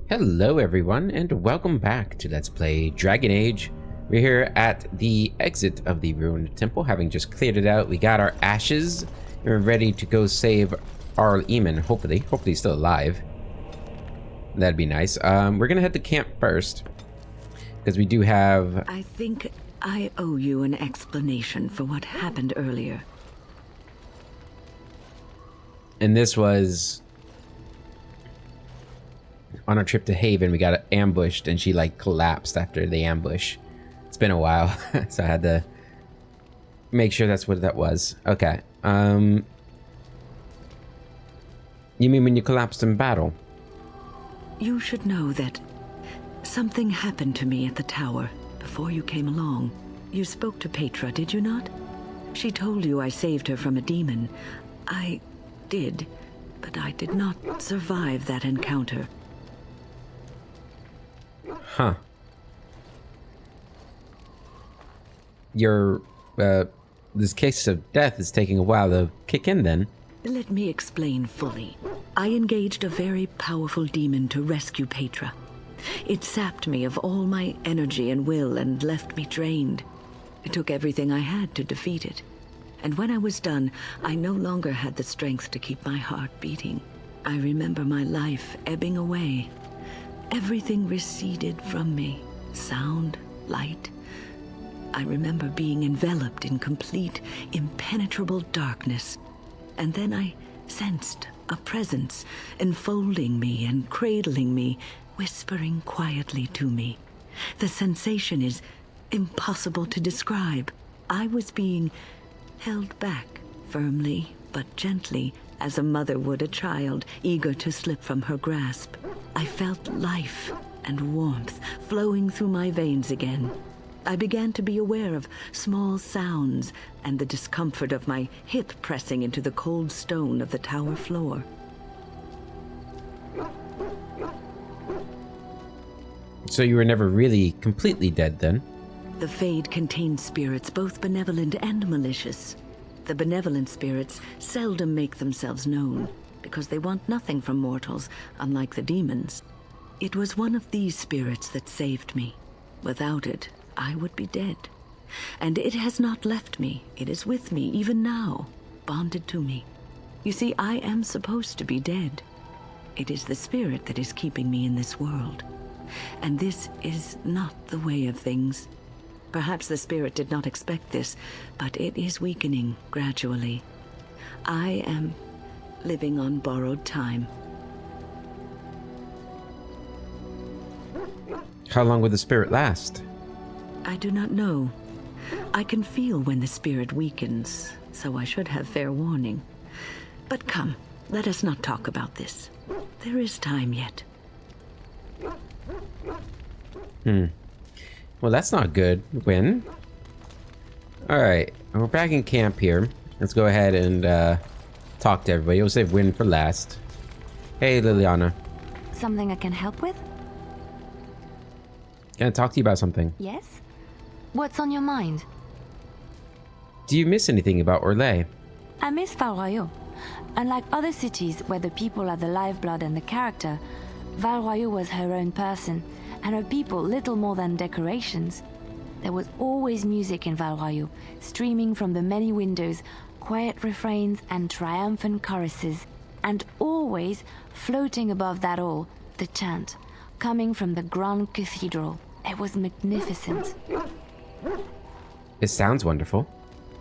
Hello everyone, and welcome back to Let's Play Dragon Age. We're here at the exit of the ruined temple, having just cleared it out. We got our ashes, and we're ready to go save our Eamon, hopefully. Hopefully he's still alive. That'd be nice. We're gonna head to camp first, because we do have... I think I owe you an explanation for what happened earlier. And this was... on our trip to Haven. We got ambushed, and she like collapsed after the ambush. It's been a while, so I had to make sure that's what that was. Okay. You mean when you collapsed in battle? You should know that something happened to me at the tower before you came along. You spoke to Petra, did you not? She told you I saved her from a demon. I did, but I did not survive that encounter. Huh. This case of death is taking a while to kick in then. Let me explain fully. I engaged a very powerful demon to rescue Petra. It sapped me of all my energy and will and left me drained. It took everything I had to defeat it. And when I was done, I no longer had the strength to keep my heart beating. I remember my life ebbing away. Everything receded from me. Sound, light. I remember being enveloped in complete, impenetrable darkness. And then I sensed a presence enfolding me and cradling me, whispering quietly to me. The sensation is impossible to describe. I was being held back, firmly but gently, as a mother would a child, eager to slip from her grasp. I felt life and warmth flowing through my veins again. I began to be aware of small sounds and the discomfort of my hip pressing into the cold stone of the tower floor. So you were never really completely dead then? The Fade contains spirits both benevolent and malicious. The benevolent spirits seldom make themselves known, because they want nothing from mortals, unlike the demons. It was one of these spirits that saved me. Without it, I would be dead. And it has not left me. It is with me, even now, bonded to me. You see, I am supposed to be dead. It is the spirit that is keeping me in this world. And this is not the way of things. Perhaps the spirit did not expect this, but it is weakening gradually. I am living on borrowed time. How long will the spirit last? I do not know. I can feel when the spirit weakens, so I should have fair warning. But come, let us not talk about this. There is time yet. Well, that's not good. When? Alright, we're back in camp here. Let's go ahead and talk to everybody. We'll save Win for last. Hey, Liliana. Something I can help with? Can I talk to you about something? Yes? What's on your mind? Do you miss anything about Orlais? I miss Val Royeaux. Unlike other cities where the people are the lifeblood and the character, Val Royeaux was her own person, and her people little more than decorations. There was always music in Val Royeaux, streaming from the many windows, quiet refrains and triumphant choruses, and always, floating above that all, the chant, coming from the Grand Cathedral. It was magnificent. It sounds wonderful.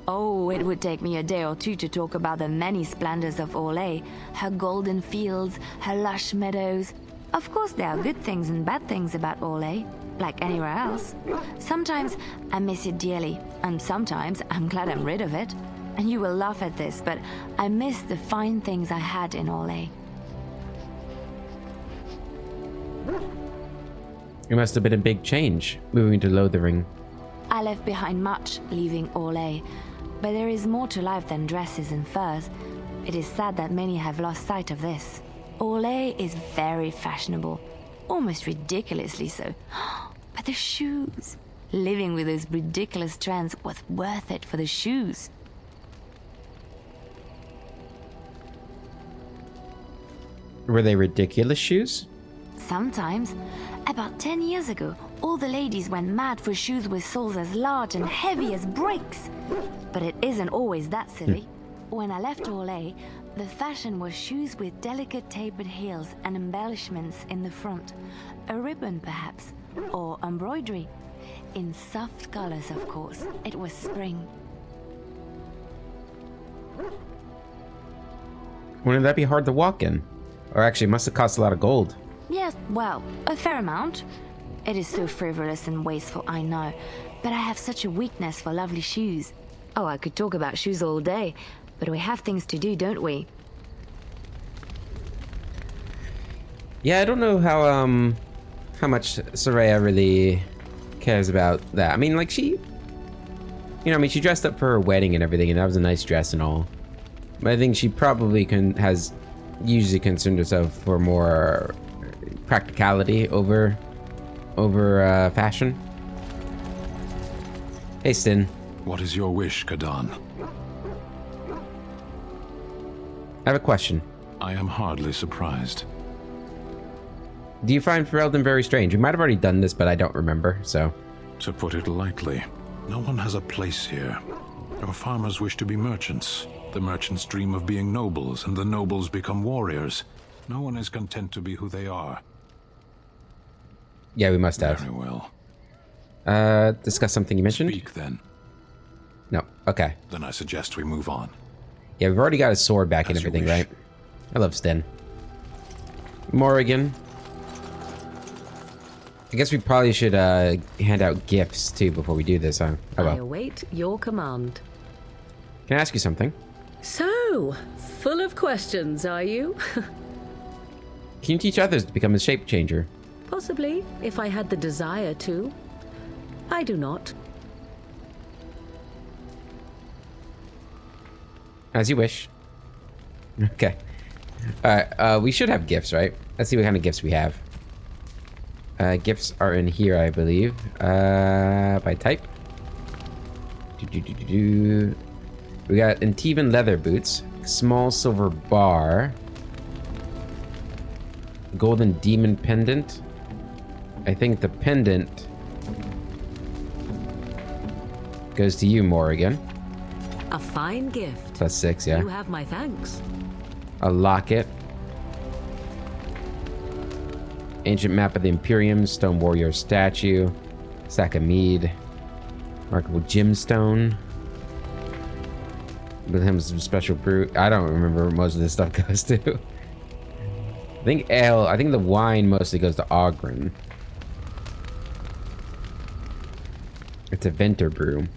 Oh, it would take me a day or two to talk about the many splendors of Orlais, her golden fields, her lush meadows. Of course, there are good things and bad things about Orlais, like anywhere else. Sometimes I miss it dearly, and sometimes I'm glad I'm rid of it. And you will laugh at this, but I miss the fine things I had in Orlais. It must have been a big change, moving to Lothering. I left behind much, leaving Orlais, but there is more to life than dresses and furs. It is sad that many have lost sight of this. Orlais is very fashionable, almost ridiculously so. But the shoes! Living with those ridiculous trends was worth it for the shoes. Were they ridiculous shoes? Sometimes. About 10 years ago, all the ladies went mad for shoes with soles as large and heavy as bricks. But it isn't always that silly. When I left Orlais, the fashion was shoes with delicate tapered heels and embellishments in the front. A ribbon, perhaps, or embroidery. In soft colors, of course. It was spring. Wouldn't that be hard to walk in? Or actually, it must have cost a lot of gold. Yes, well, a fair amount. It is so frivolous and wasteful, I know, but I have such a weakness for lovely shoes. Oh, I could talk about shoes all day, but we have things to do, don't we? Yeah, I don't know how much Soraya really cares about that. I mean, like, she dressed up for her wedding and everything, and that was a nice dress and all. But I think she probably has usually concerned herself for more practicality over fashion. Hey, Stin. What is your wish, Kadan? I have a question. I am hardly surprised. Do you find Ferelden very strange? We might have already done this, but I don't remember, so... To put it lightly, no one has a place here. Our farmers wish to be merchants. The merchants dream of being nobles, and the nobles become warriors. No one is content to be who they are. Yeah, we must have. Very well. Discuss something you mentioned? Speak, then. No, okay. Then I suggest we move on. Yeah, we've already got his sword back and As you everything, wish. right? I love Sten. Morrigan. I guess we probably should hand out gifts, too, before we do this, huh? Oh, I well. await your command. Can I ask you something? So, full of questions, are you? Can you teach others to become a shape changer? Possibly, if I had the desire to. I do not. As you wish. Okay. Alright, we should have gifts, right? Let's see what kind of gifts we have. Gifts are in here, I believe. By type. We got Antivan leather boots, small silver bar, golden demon pendant. I think the pendant goes to you, Morrigan. A fine gift. +6, yeah. You have my thanks. A locket. Ancient map of the Imperium, stone warrior statue, sack of mead, markable gemstone. Wilhelm's special brew. I don't remember where most of this stuff goes to. I think ale. I think the wine mostly goes to Ogren. It's a Venter brew.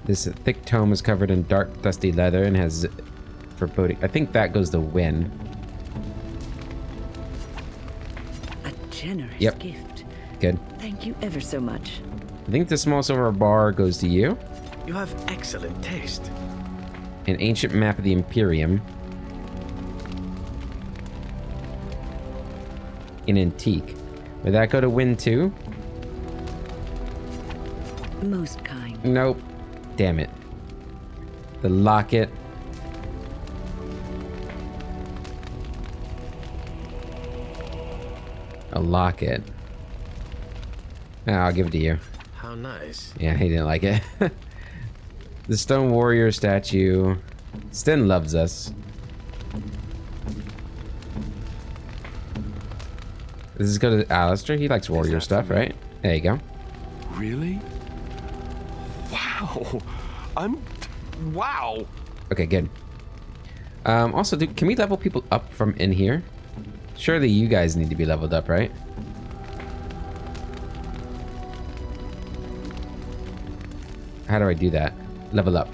This thick tome is covered in dark, dusty leather and has foreboding. I think that goes to Win. A generous Yep. gift. Good. Thank you ever so much. I think the small silver bar goes to you. You have excellent taste. An ancient map of the Imperium. An antique. Would that go to Win too? Most kind. Nope. Damn it. The locket. A locket. Oh, I'll give it to you. How nice. Yeah, he didn't like it. The stone warrior statue. Sten loves us. Does this go to Alistair? He likes warrior that stuff, for me? right? There you go. Really? Wow. Wow. Okay, good. Also, can we level people up from in here? Surely you guys need to be leveled up, right? How do I do that? Level up.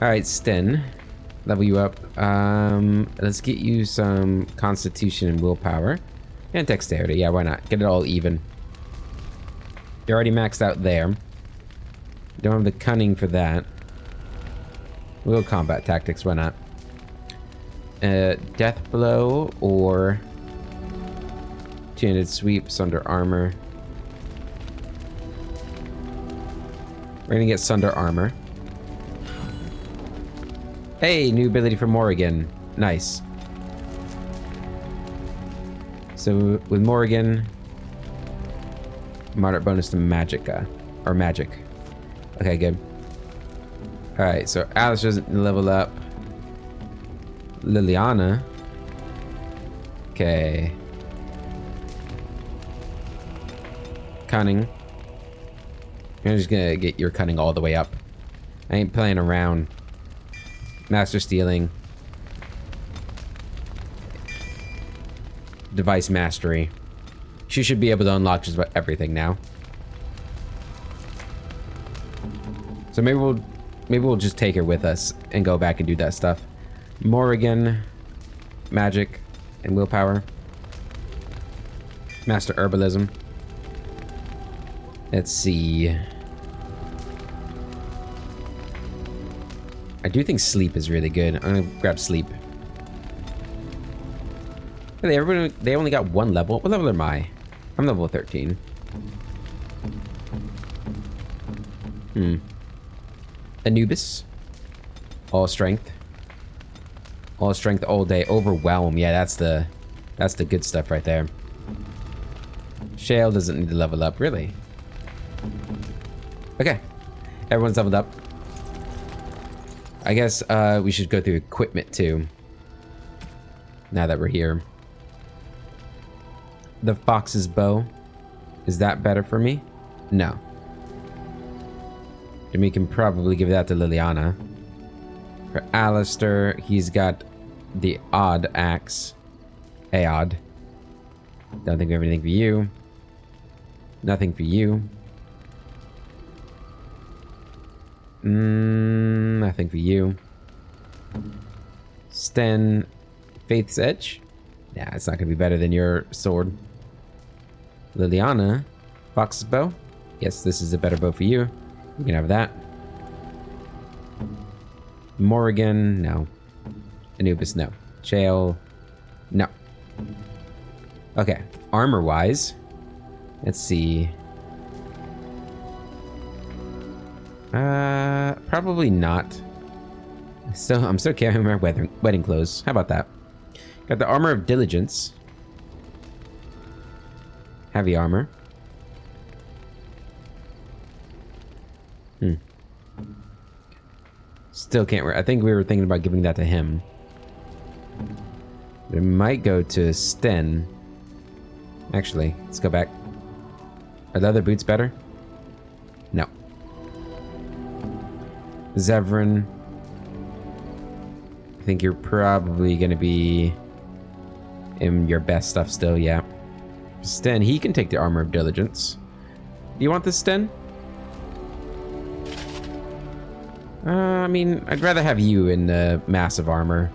Alright, Sten. Level you up. Let's get you some constitution and willpower. And dexterity. Yeah, why not? Get it all even. You're already maxed out there. Don't have the cunning for that. We'll go combat tactics, why not? Death blow or two-handed sweep, sunder armor. We're gonna get sunder armor. Hey, new ability for Morrigan. Nice. So with Morrigan, moderate bonus to Magicka. Or Magic. Okay, good. Alright, so Alice doesn't level up. Liliana. Okay. Cunning. I'm just gonna get your cunning all the way up. I ain't playing around. Master stealing. Device mastery. She should be able to unlock just about everything now. So maybe we'll just take her with us and go back and do that stuff. Morrigan, magic, and willpower. Master herbalism. Let's see. I do think sleep is really good. I'm gonna grab sleep. Everybody, they only got one level. What level am I? I'm level 13. Anubis. All strength. All strength all day. Overwhelm. Yeah, that's the good stuff right there. Shale doesn't need to level up, really. Okay. Everyone's leveled up. I guess we should go through equipment too. Now that we're here. The fox's bow. Is that better for me? No. And we can probably give that to Liliana. For Alistair, he's got the odd axe. Aod. Don't think we have anything for you. Nothing for you. Nothing for you. Sten, Faith's Edge. Yeah, it's not gonna be better than your sword. Liliana, Fox's bow. Yes, this is a better bow for you. You can have that. Morrigan, no. Anubis, no. Shale, no. Okay, armor-wise, let's see. Probably not. I'm still carrying my wedding clothes. How about that? Got the armor of diligence. Heavy armor. Still can't wear. I think we were thinking about giving that to him. But it might go to Sten. Actually, let's go back. Are the other boots better? No. Zevran. I think you're probably going to be in your best stuff still, yeah. Sten, he can take the armor of diligence. Do you want this, Sten? I mean, I'd rather have you in massive armor.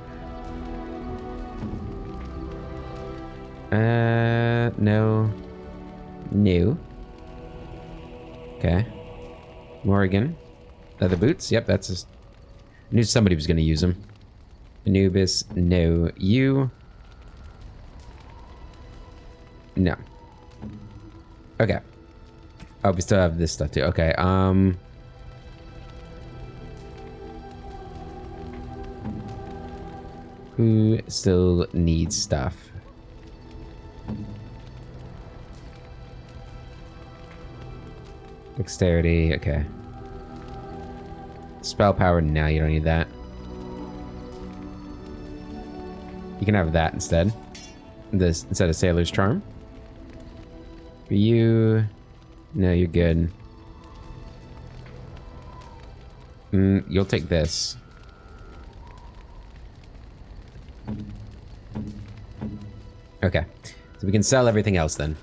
No. No. Okay. Morrigan. Leather boots. Yep, that's just... I knew somebody was going to use them. Anubis. No. You. No. Okay. Oh, we still have this stuff too. Okay, who still needs stuff? Dexterity, okay. Spell power, no, you don't need that. You can have that instead. This instead of Sailor's Charm. For you, no, you're good. You'll take this. Okay, so we can sell everything else then.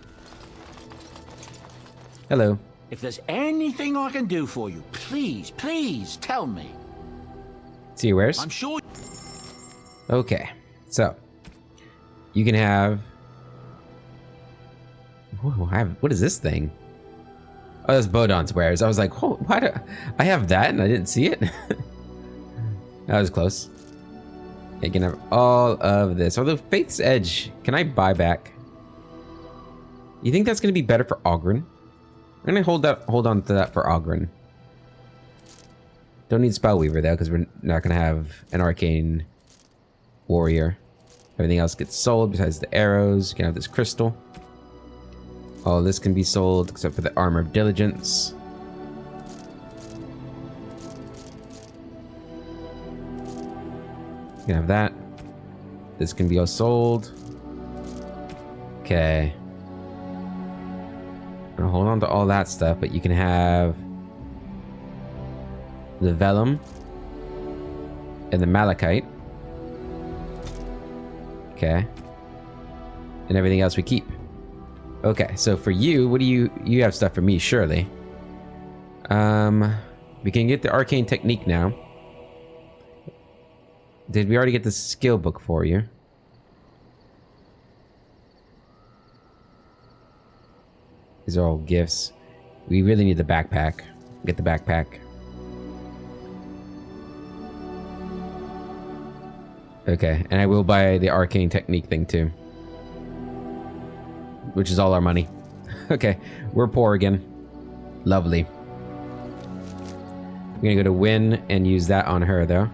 Hello. If there's anything I can do for you, please, please tell me. See your wares? I'm sure. Okay, so you can have. Whoa, what is this thing? Oh, that's Bodon's wares. I was like, oh, why do I have that and I didn't see it? That was close. You can have all of this. Although Faith's Edge, can I buy back? You think that's going to be better for Oghren? I'm going to hold on to that for Oghren. Don't need Spellweaver though, because we're not gonna have an arcane warrior. Everything else gets sold besides the arrows. You can have this crystal. All this can be sold except for the armor of diligence. You can have that. This can be all sold. Okay. I'll hold on to all that stuff, but you can have the vellum and the malachite. Okay. And everything else we keep. Okay, so for you, what do you have stuff for me, surely. We can get the arcane technique now. Did we already get the skill book for you? These are all gifts. We really need the backpack. Get the backpack. Okay, and I will buy the arcane technique thing too. Which is all our money. Okay, we're poor again. Lovely. We're gonna go to win and use that on her though.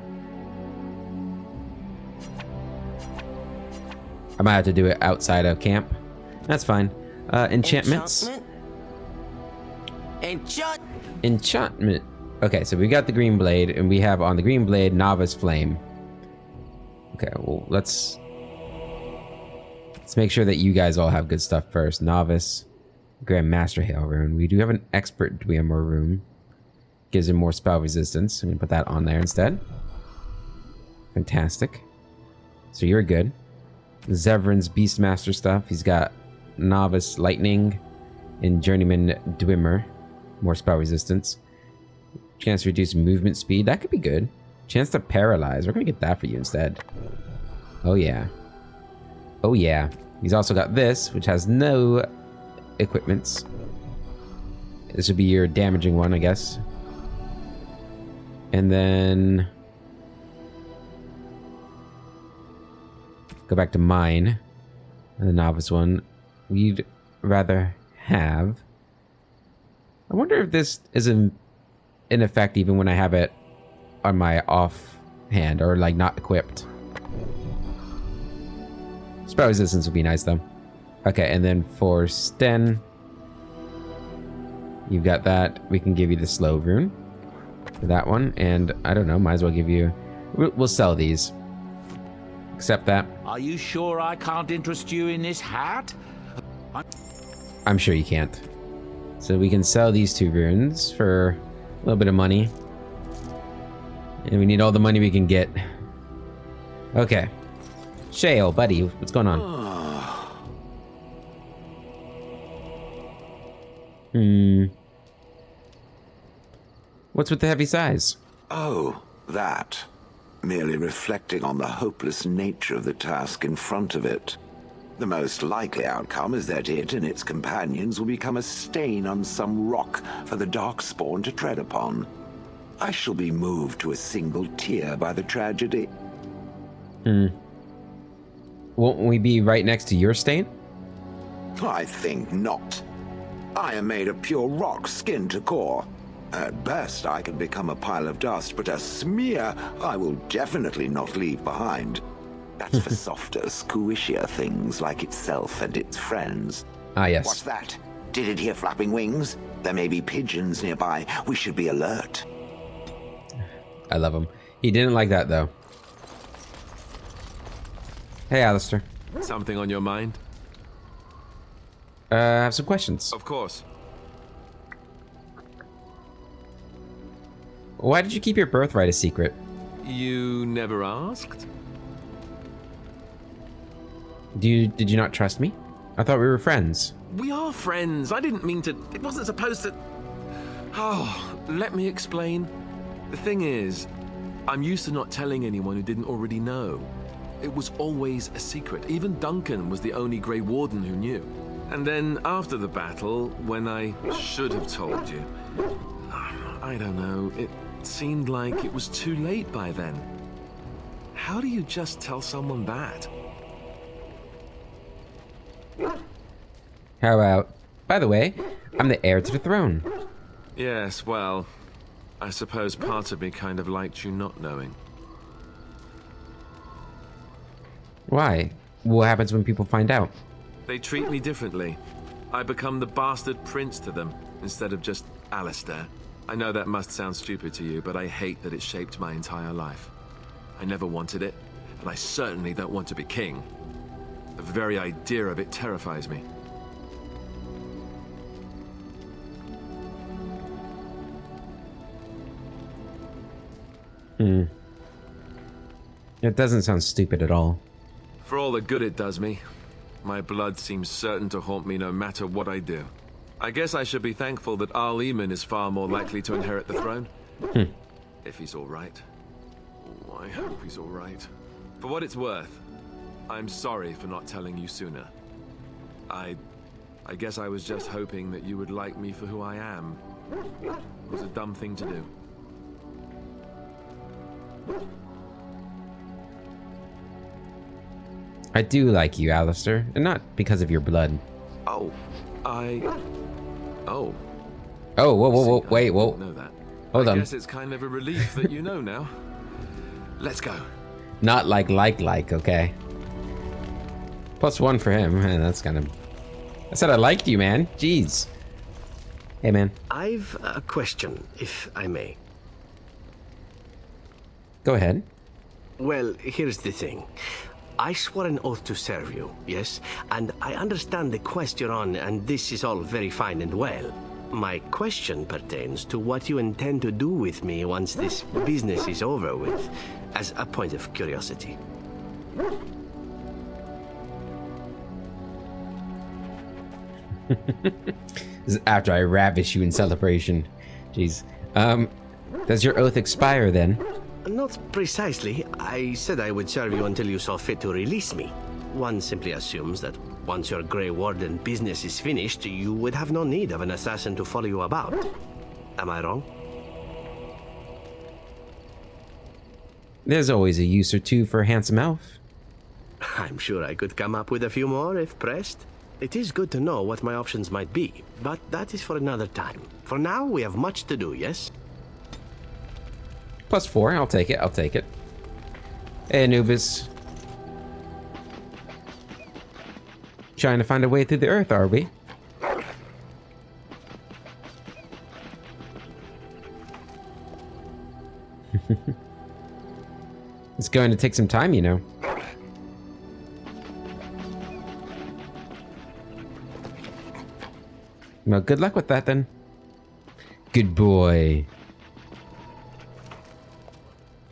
I might have to do it outside of camp. That's fine. Enchantments. Enchantment. Okay, so we got the green blade, and we have on the green blade Novice Flame. Okay, well let's make sure that you guys all have good stuff first. Novice, Grand Master Hail Rune. We do have an Expert Dwemer Rune. Gives him more spell resistance. I'm gonna put that on there instead. Fantastic. So you're good. Zevran's Beastmaster stuff. He's got Novice Lightning and Journeyman Dwemer. More spell resistance. Chance to reduce movement speed. That could be good. Chance to paralyze. We're gonna get that for you instead. Oh yeah. Oh yeah. He's also got this, which has no equipments. This would be your damaging one, I guess. And then go back to mine. The novice one. We'd rather have. I wonder if this is in effect even when I have it on my off hand or like not equipped. Spell resistance would be nice though. Okay, and then for Sten, you've got that. We can give you the slow rune for that one, and I don't know, might as well give you. We'll sell these. Accept that. Are you sure I can't interest you in this hat? I'm sure you can't. So we can sell these 2 runes for a little bit of money. And we need all the money we can get. Okay. Shale, buddy, what's going on? What's with the heavy sighs? Oh, that. Merely reflecting on the hopeless nature of the task in front of it. The most likely outcome is that it and its companions will become a stain on some rock for the Darkspawn to tread upon. I shall be moved to a single tear by the tragedy. Won't we be right next to your stain? I think not. I am made of pure rock, skin to core. At best, I can become a pile of dust, but a smear I will definitely not leave behind. That's for softer, squishier things like itself and its friends. Ah, yes. What's that? Did it hear flapping wings? There may be pigeons nearby. We should be alert. I love him. He didn't like that, though. Hey, Alistair. Something on your mind? I have some questions. Of course. Why did you keep your birthright a secret? You never asked? Did you not trust me? I thought we were friends. We are friends. I didn't mean to... It wasn't supposed to... Oh, let me explain. The thing is, I'm used to not telling anyone who didn't already know. It was always a secret. Even Duncan was the only Grey Warden who knew. And then after the battle, when I should have told you, I don't know, it seemed like it was too late by then. How do you just tell someone that? How about... By the way, I'm the heir to the throne. Yes, well, I suppose part of me kind of liked you not knowing. Why? What happens when people find out? They treat me differently. I become the bastard prince to them, instead of just Alistair. I know that must sound stupid to you, but I hate that it shaped my entire life. I never wanted it, and I certainly don't want to be king. The very idea of it terrifies me. It doesn't sound stupid at all. For all the good it does me, my blood seems certain to haunt me no matter what I do. I guess I should be thankful that Eamon is far more likely to inherit the throne. If he's all right. Oh, I hope he's all right. For what it's worth, I'm sorry for not telling you sooner. I guess I was just hoping that you would like me for who I am. It was a dumb thing to do. I do like you, Alistair, and not because of your blood. Oh, Oh. Oh, whoa, wait, whoa. Know that. Hold on. I guess it's kind of a relief that you know now. Let's go. Not like, okay? +1 for him. Man, that's kind of... I said I liked you, man. Jeez. Hey, man. I've a question, if I may. Go ahead. Well, here's the thing. I swore an oath to serve you, yes? And I understand the quest you're on, and this is all very fine and well. My question pertains to what you intend to do with me once this business is over with, as a point of curiosity. This is after I ravish you in celebration. Jeez. Does your oath expire then? Not precisely. I said I would serve you until you saw fit to release me. One simply assumes that once your Grey Warden business is finished, you would have no need of an assassin to follow you about. Am I wrong? There's always a use or two for a handsome elf. I'm sure I could come up with a few more if pressed. It is good to know what my options might be, but that is for another time. For now, we have much to do, yes? +4, I'll take it. Hey, Anubis. Trying to find a way through the earth, are we? It's going to take some time, you know. Well, good luck with that, then. Good boy.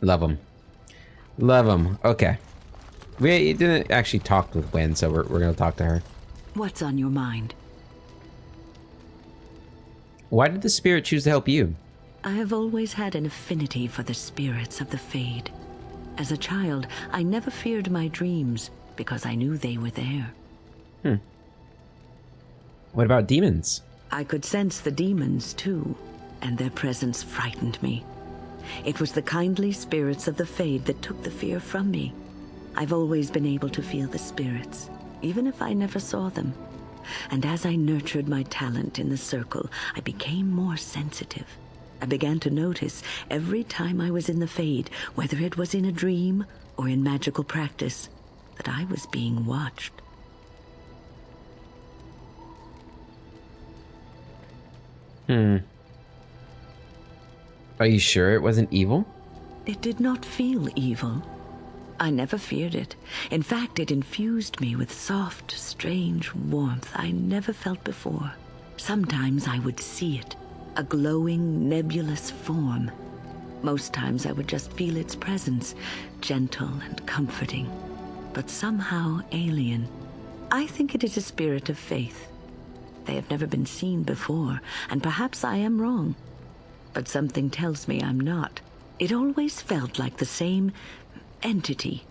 Love him. Okay. We didn't actually talk with Gwen, so we're going to talk to her. What's on your mind? Why did the spirit choose to help you? I have always had an affinity for the spirits of the Fade. As a child, I never feared my dreams because I knew they were there. What about demons? I could sense the demons, too, and their presence frightened me. It was the kindly spirits of the Fade that took the fear from me. I've always been able to feel the spirits, even if I never saw them. And as I nurtured my talent in the circle, I became more sensitive. I began to notice every time I was in the Fade, whether it was in a dream or in magical practice, that I was being watched. Are you sure it wasn't evil? It did not feel evil. I never feared it. In fact, it infused me with soft, strange warmth I never felt before. Sometimes I would see it, a glowing, nebulous form. Most times I would just feel its presence, gentle and comforting, but somehow alien. I think it is a spirit of faith. They have never been seen before, and perhaps I am wrong. But something tells me I'm not. It always felt like the same entity.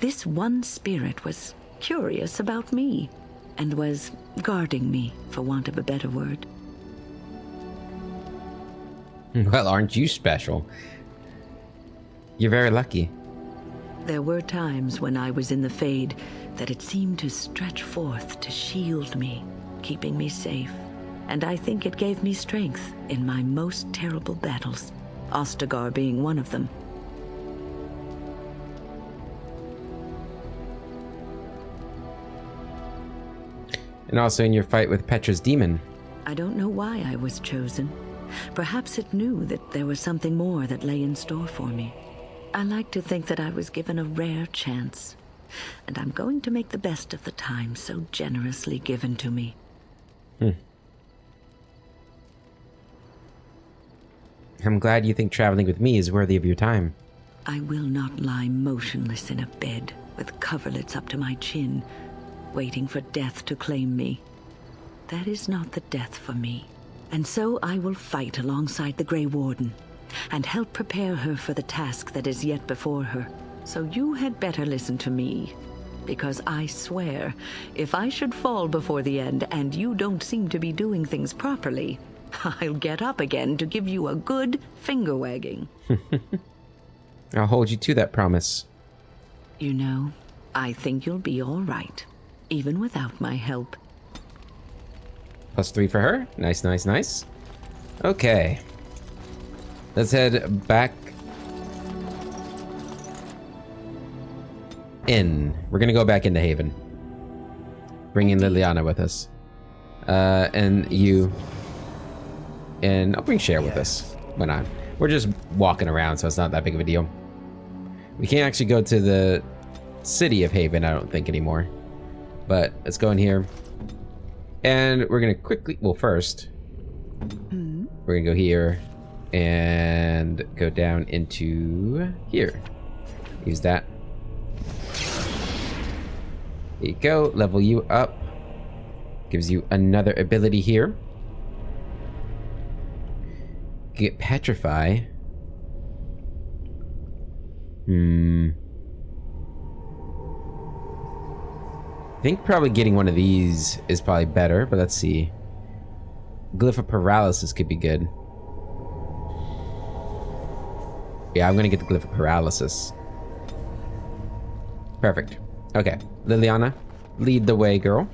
This one spirit was curious about me and was guarding me, for want of a better word. Well, aren't you special? You're very lucky. There were times when I was in the Fade that it seemed to stretch forth to shield me, keeping me safe. And I think it gave me strength in my most terrible battles. Ostagar being one of them. And also in your fight with Petra's demon. I don't know why I was chosen. Perhaps it knew that there was something more that lay in store for me. I like to think that I was given a rare chance, and I'm going to make the best of the time so generously given to me. I'm glad you think traveling with me is worthy of your time. I will not lie motionless in a bed with coverlets up to my chin, waiting for death to claim me. That is not the death for me. And so I will fight alongside the Grey Warden and help prepare her for the task that is yet before her. So you had better listen to me, because I swear, if I should fall before the end and you don't seem to be doing things properly, I'll get up again to give you a good finger wagging. I'll hold you to that promise. You know, I think you'll be all right, even without my help. +3 for her. Nice, nice, nice. Okay. Let's head back in. We're gonna go back into Haven. Bring in Liliana with us. And you. And I'll bring Cher with us. Why not? We're just walking around, so it's not that big of a deal. We can't actually go to the city of Haven, I don't think, anymore. But let's go in here. And we're gonna quickly, well, first, we're gonna go here and go down into here. Use that. There you go, level you up. Gives you another ability here. Get Petrify. I think probably getting one of these is probably better, but let's see. Glyph of Paralysis could be good. Yeah, I'm gonna get the Glyph of Paralysis. Perfect. Okay, Liliana, lead the way, girl.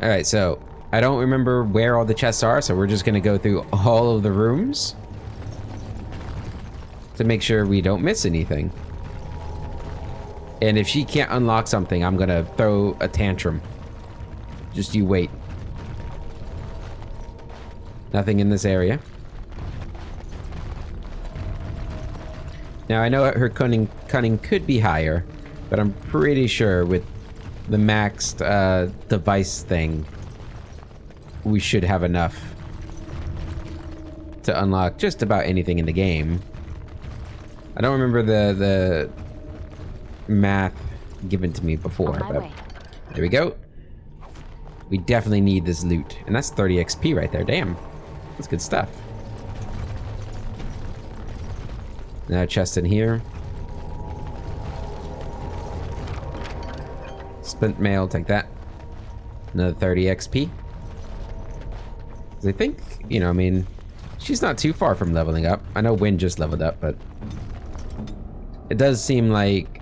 Alright, so I don't remember where all the chests are, so we're just gonna go through all of the rooms to make sure we don't miss anything. And if she can't unlock something, I'm gonna throw a tantrum. Just you wait. Nothing in this area. Now I know her cunning could be higher, but I'm pretty sure with the maxed device thing, we should have enough to unlock just about anything in the game. I don't remember the math given to me before, but there we go. We definitely need this loot, and that's 30 XP right there. Damn, that's good stuff. Now chest in here. Splint mail, take that. Another 30 XP. I think, you know, I mean, she's not too far from leveling up. I know Wynn just leveled up, but it does seem like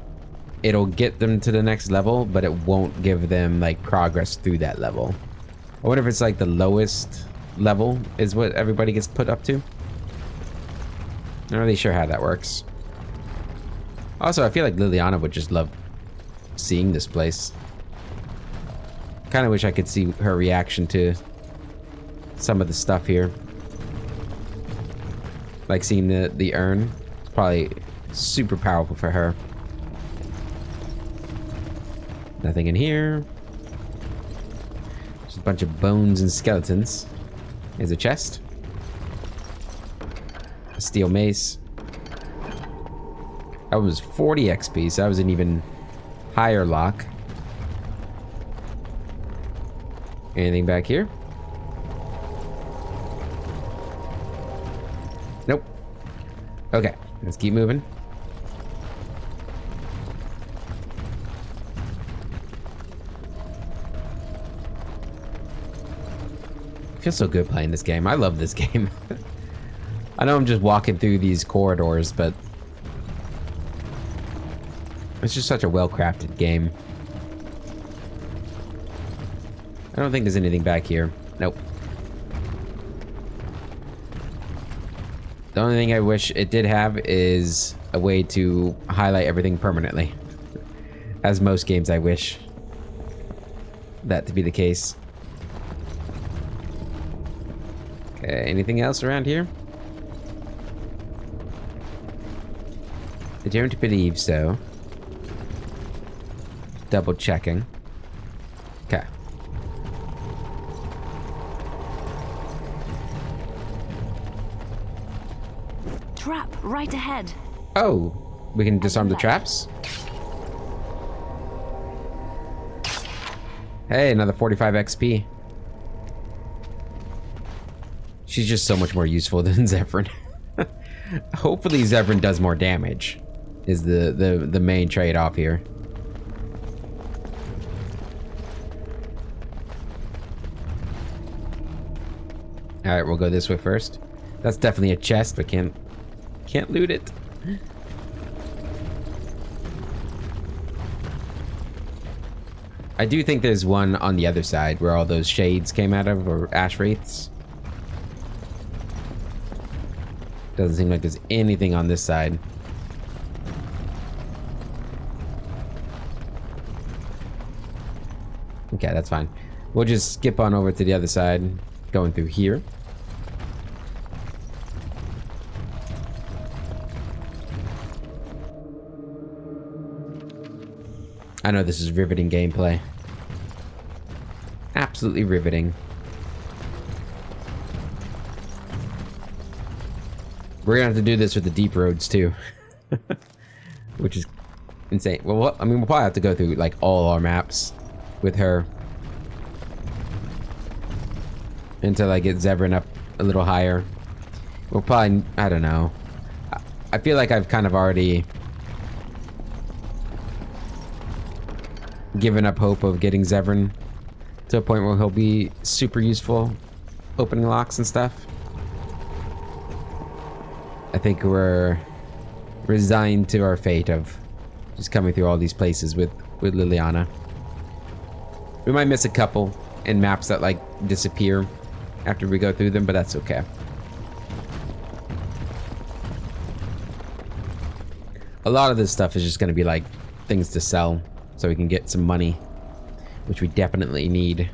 it'll get them to the next level, but it won't give them like progress through that level. I wonder if it's like the lowest level is what everybody gets put up to. Not really sure how that works. Also, I feel like Liliana would just love seeing this place. Kind of wish I could see her reaction to some of the stuff here. Like seeing the urn. It's probably super powerful for her. Nothing in here. Just a bunch of bones and skeletons. Here's a chest. A steel mace. That was 40 XP, so that was an even higher lock. Anything back here? Nope. Okay, let's keep moving. I feel so good playing this game. I love this game. I know I'm just walking through these corridors, but it's just such a well-crafted game. I don't think there's anything back here. Nope. The only thing I wish it did have is a way to highlight everything permanently. As most games, I wish that to be the case. Okay, anything else around here? I don't believe so. Double checking. Okay. Trap right ahead. Oh, we can disarm the traps? Hey, another 45 XP. She's just so much more useful than Zevran. Hopefully Zevran does more damage, is the main trade-off here. Alright, we'll go this way first. That's definitely a chest, but can't loot it. I do think there's one on the other side where all those shades came out of, or ash wraiths. Doesn't seem like there's anything on this side. Okay, that's fine. We'll just skip on over to the other side, going through here. I know this is riveting gameplay. Absolutely riveting. We're gonna have to do this with the deep roads too. Which is insane. Well, I mean, we'll probably have to go through like all our maps with her until I get Zevran up a little higher. We'll probably, I don't know. I feel like I've kind of already given up hope of getting Zevran to a point where he'll be super useful opening locks and stuff. I think we're resigned to our fate of just coming through all these places with Liliana. We might miss a couple in maps that like disappear after we go through them, but that's okay. A lot of this stuff is just going to be like things to sell so we can get some money, which we definitely need.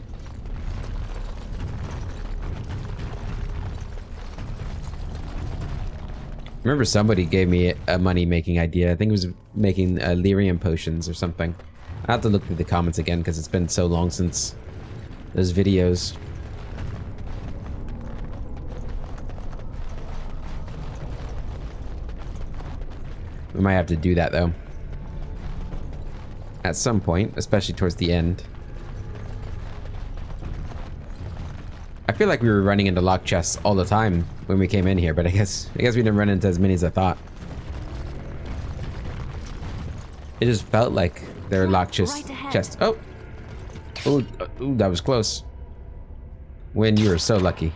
I remember somebody gave me a money-making idea. I think it was making lyrium potions or something. I have to look through the comments again because it's been so long since those videos. We might have to do that though. At some point, especially towards the end. I feel like we were running into lock chests all the time when we came in here, but I guess we didn't run into as many as I thought. It just felt like there were lock chests. Oh! Ooh, that was close. When you were so lucky.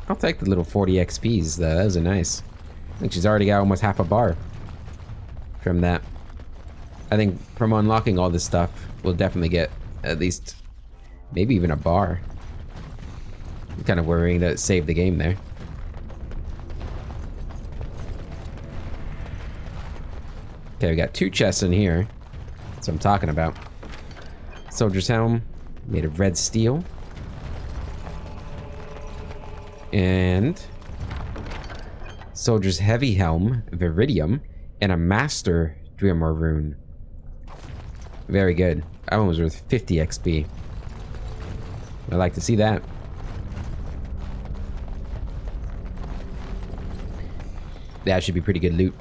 I'll take the little 40 XPs though, those are nice. I think she's already got almost half a bar from that. I think from unlocking all this stuff, we'll definitely get at least, maybe even a bar. I'm kind of worrying that it saved the game there. Okay, we got 2 chests in here. That's what I'm talking about. Soldier's helm, made of red steel. And Soldier's heavy helm, Viridium, and a Master Dreamer rune. Very good. That one was worth 50 XP. I'd like to see that. That should be pretty good loot.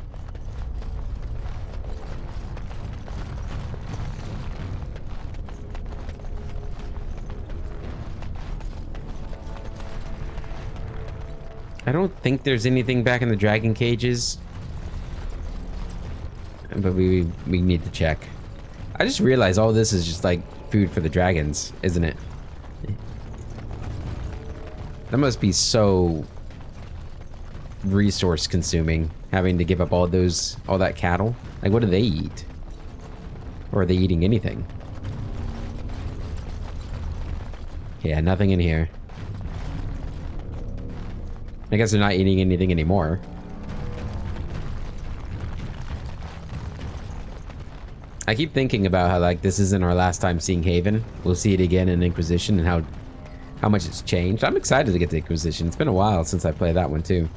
I don't think there's anything back in the dragon cages. But we need to check. I just realized all this is just like food for the dragons, isn't it? That must be so resource consuming, having to give up all that cattle. Like, what do they eat? Or are they eating anything? Yeah, nothing in here. I guess they're not eating anything anymore. I keep thinking about how, like, this isn't our last time seeing Haven. We'll see it again in Inquisition and how much it's changed. I'm excited to get to Inquisition. It's been a while since I played that one, too.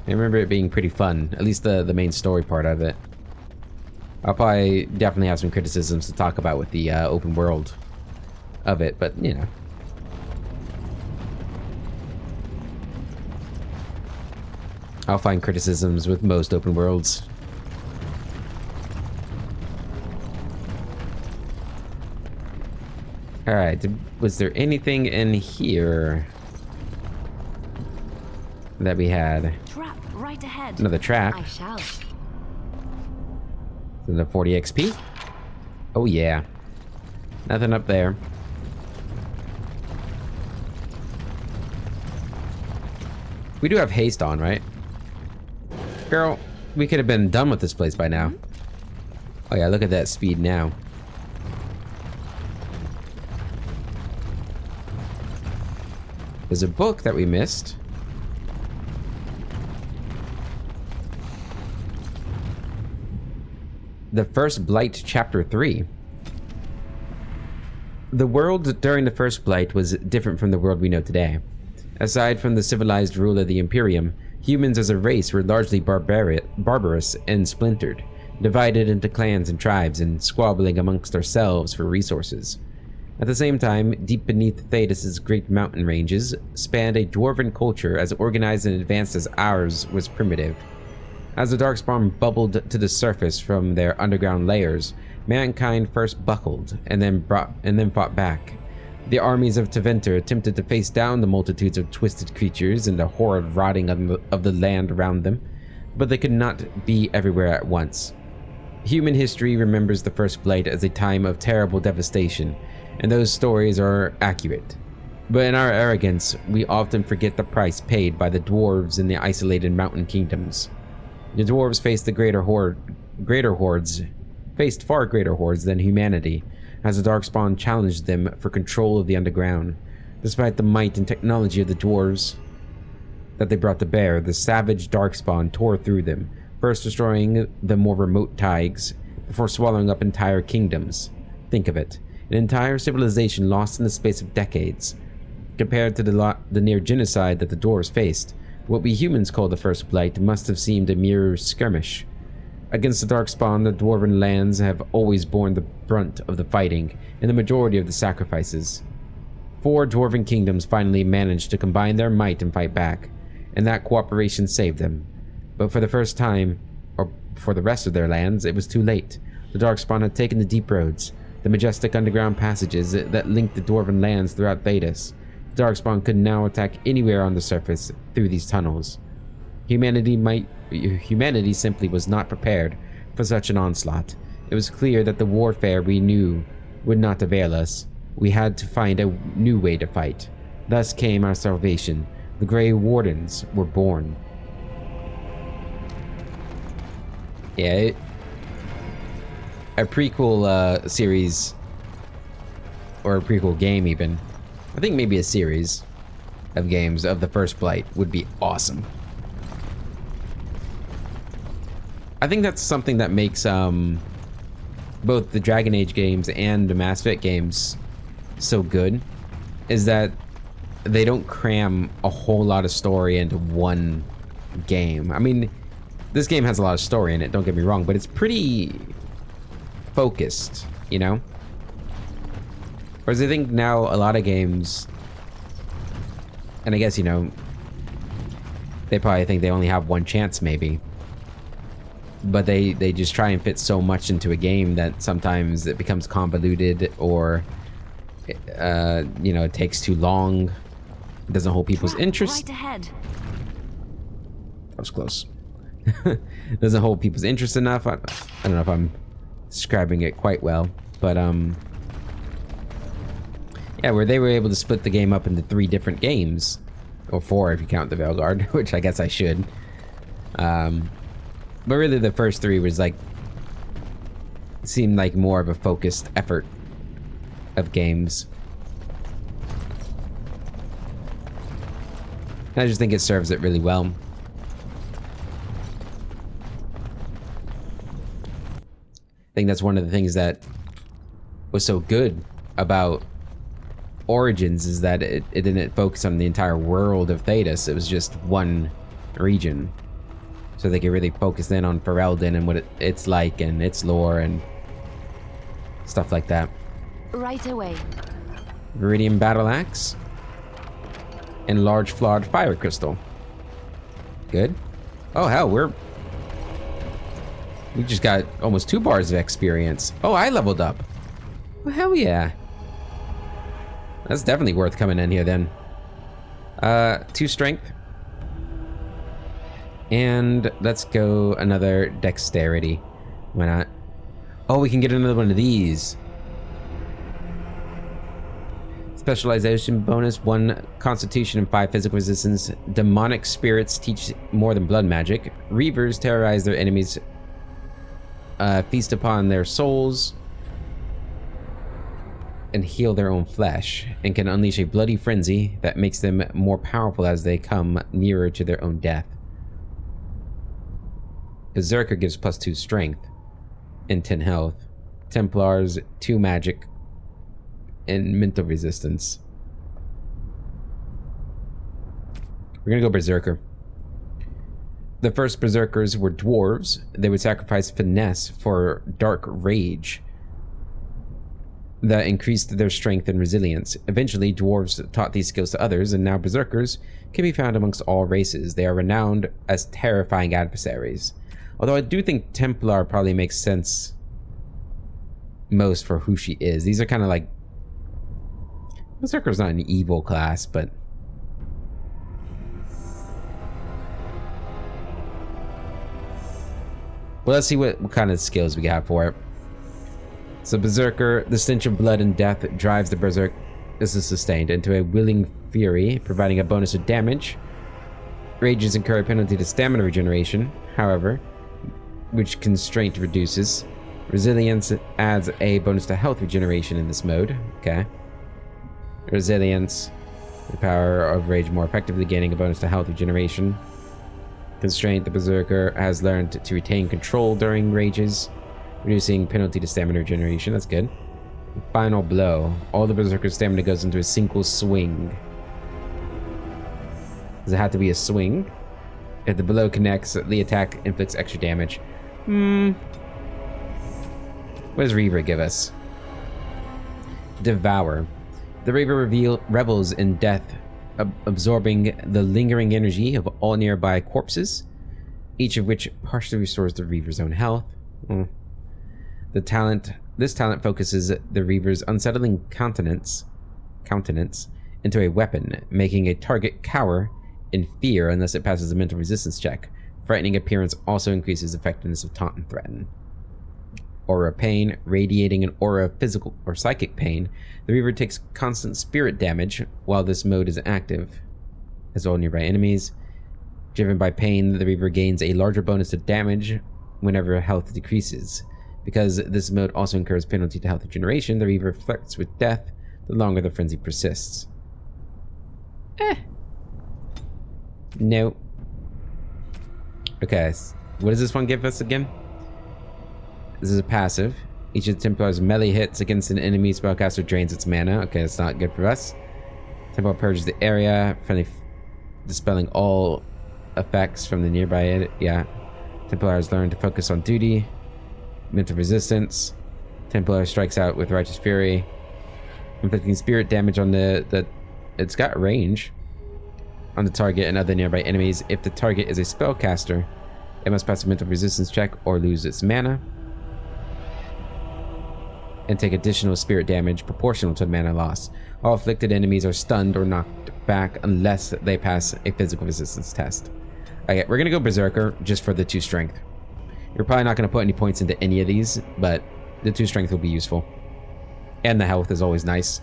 I remember it being pretty fun. At least the main story part of it. I'll probably definitely have some criticisms to talk about with the open world of it, but, you know. I'll find criticisms with most open worlds. Alright, was there anything in here that we had? Trap right ahead. Another trap. I shall. Another 40 XP? Oh yeah. Nothing up there. We do have haste on, right? Girl, we could have been done with this place by now. Oh yeah, look at that speed now. There's a book that we missed. The First Blight, Chapter 3. The world during the First Blight was different from the world we know today. Aside from the civilized rule of the Imperium, humans as a race were largely barbarous and splintered, divided into clans and tribes and squabbling amongst ourselves for resources. At the same time, deep beneath Thedas' great mountain ranges spanned a dwarven culture as organized and advanced as ours was primitive. As the Darkspawn bubbled to the surface from their underground layers, mankind first buckled and then fought back. The armies of Tevinter attempted to face down the multitudes of twisted creatures and the horrid rotting of the land around them, but they could not be everywhere at once. Human history remembers the First Blight as a time of terrible devastation, and those stories are accurate. But in our arrogance, we often forget the price paid by the dwarves in the isolated mountain kingdoms. The dwarves faced far greater hordes than humanity, as the Darkspawn challenged them for control of the underground. Despite the might and technology of the dwarves that they brought to bear, the savage Darkspawn tore through them, first destroying the more remote taigs, before swallowing up entire kingdoms. Think of it, an entire civilization lost in the space of decades. Compared to the near genocide that the dwarves faced, what we humans call the First Blight must have seemed a mere skirmish. Against the Darkspawn, the dwarven lands have always borne the brunt of the fighting and the majority of the sacrifices. 4 dwarven kingdoms finally managed to combine their might and fight back, and that cooperation saved them. But for the first time, or for the rest of their lands, it was too late. The Darkspawn had taken the deep roads, the majestic underground passages that linked the dwarven lands throughout Thedas. The Darkspawn could now attack anywhere on the surface through these tunnels. Humanity simply was not prepared for such an onslaught. It was clear that the warfare we knew would not avail us. We had to find a new way to fight. Thus came our salvation. The Grey Wardens were born. Yeah, a prequel series, or a prequel game even. I think maybe a series of games of the First Blight would be awesome. I think that's something that makes both the Dragon Age games and the Mass Effect games so good, is that they don't cram a whole lot of story into one game. I mean, this game has a lot of story in it, don't get me wrong, but it's pretty focused, you know? Whereas I think now a lot of games, and I guess, you know, they probably think they only have one chance maybe, but they just try and fit so much into a game that sometimes it becomes convoluted, or you know, it takes too long, it doesn't hold people's interest. Right ahead. That was close. Doesn't hold people's interest enough. I don't know if I'm describing it quite well, but yeah, where they were able to split the game up into 3 different games, or 4 if you count the Veilguard, which I guess I should. But really the first 3 was like seemed like more of a focused effort of games. And I just think it serves it really well. I think that's one of the things that was so good about Origins, is that it didn't focus on the entire world of Thedas. It was just one region. So they could really focus in on Ferelden and what it's like and its lore and stuff like that. Right away. Viridian Battle Axe. And large flawed fire crystal. Good. Oh hell, we just got almost 2 bars of experience. Oh, I leveled up. Well, hell yeah. That's definitely worth coming in here then. 2 strength. And let's go another dexterity. Why not? Oh, we can get another one of these. Specialization bonus, 1 constitution and 5 physical resistance. Demonic spirits teach more than blood magic. Reavers terrorize their enemies. Feast upon their souls. And heal their own flesh. And can unleash a bloody frenzy that makes them more powerful as they come nearer to their own death. Berserker gives +2 strength and 10 health. Templars 2 magic and mental resistance. We're gonna go Berserker. The first Berserkers were dwarves. They would sacrifice finesse for dark rage that increased their strength and resilience. Eventually, dwarves taught these skills to others, and now Berserkers can be found amongst all races. They are renowned as terrifying adversaries. Although I do think Templar probably makes sense most for who she is. These are kind of like... Berserker's not an evil class, but... Well, let's see what kind of skills we got for it. So Berserker, the stench of blood and death drives the Berserk, this is sustained, into a willing fury, providing a bonus of damage. Rages incur a penalty to stamina regeneration, however, which constraint reduces. Resilience adds a bonus to health regeneration in this mode. Okay. Resilience, the power of rage more effectively, gaining a bonus to health regeneration. Constraint, the Berserker has learned to retain control during rages, reducing penalty to stamina regeneration. That's good. Final blow. All the Berserker's stamina goes into a single swing. Does it have to be a swing? If the blow connects, the attack inflicts extra damage. What does Reaver give us? Devour. The Reaver revels in death, absorbing the lingering energy of all nearby corpses, each of which partially restores the Reaver's own health. This talent focuses the Reaver's unsettling countenance into a weapon, making a target cower in fear unless it passes a mental resistance check. Frightening appearance also increases effectiveness of taunt and threaten. Aura pain, radiating an aura of physical or psychic pain. The Reaver takes constant spirit damage while this mode is active, as all nearby enemies. Driven by pain, the Reaver gains a larger bonus to damage whenever health decreases. Because this mode also incurs penalty to health regeneration, the Reaver flirts with death the longer the frenzy persists. No. Okay, what does this one give us again? This is a passive. Each of the Templar's melee hits against an enemy spellcaster drains its mana. Okay, that's not good for us. Templar purges the area, dispelling all effects from the nearby Templar has learned to focus on duty. Mental resistance. Templar strikes out with Righteous Fury, inflicting spirit damage on it's got range on the target and other nearby enemies. If the target is a spellcaster, it must pass a mental resistance check or lose its mana, and take additional spirit damage proportional to the mana loss. All afflicted enemies are stunned or knocked back unless they pass a physical resistance test. Okay, we're gonna go Berserker just for the 2 strength. You're probably not gonna put any points into any of these, but the 2 strength will be useful. And the health is always nice.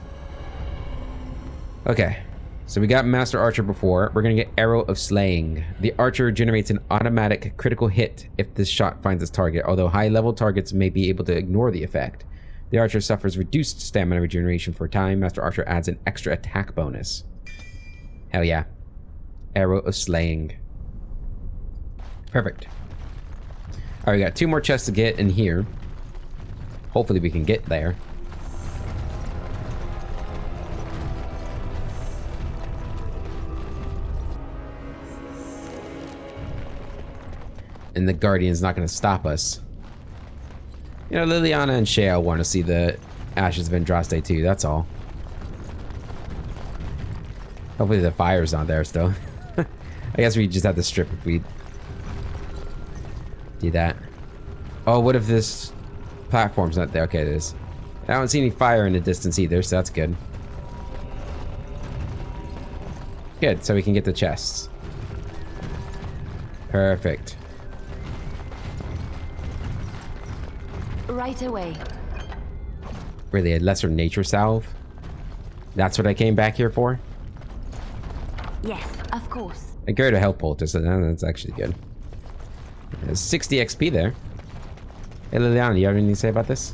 Okay, So we got Master Archer before. We're going to get Arrow of Slaying. The Archer generates an automatic critical hit if this shot finds its target, although high-level targets may be able to ignore the effect. The Archer suffers reduced stamina regeneration for a time. Master Archer adds an extra attack bonus. Hell yeah. Arrow of Slaying. Perfect. Alright, we got 2 more chests to get in here. Hopefully we can get there. And the Guardian's not going to stop us. You know, Liliana and Shale want to see the Ashes of Andraste too, that's all. Hopefully the fire's not there still. I guess we just have to strip if we do that. Oh, what if this platform's not there? Okay, it is. I don't see any fire in the distance either, so that's good. Good, so we can get the chests. Perfect. Right away. Really, a lesser nature salve? That's what I came back here for? Yes, of course. I carried a health poultice, so that's actually good. There's 60 XP there. Hey Liliana, you have anything to say about this?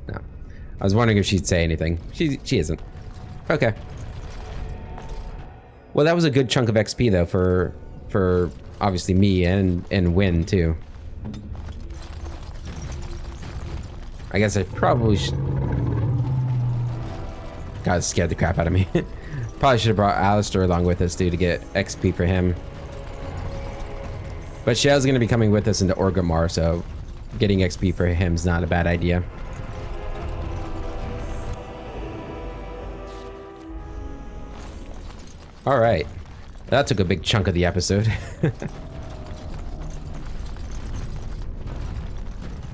No. I was wondering if she'd say anything. She isn't. Okay. Well, that was a good chunk of XP though for obviously me and Win too. I guess I probably should. God, it scared the crap out of me. Probably should have brought Alistair along with us too to get XP for him. But Shale's gonna be coming with us into Orgrimmar, so getting XP for him's not a bad idea. All right, that took a big chunk of the episode.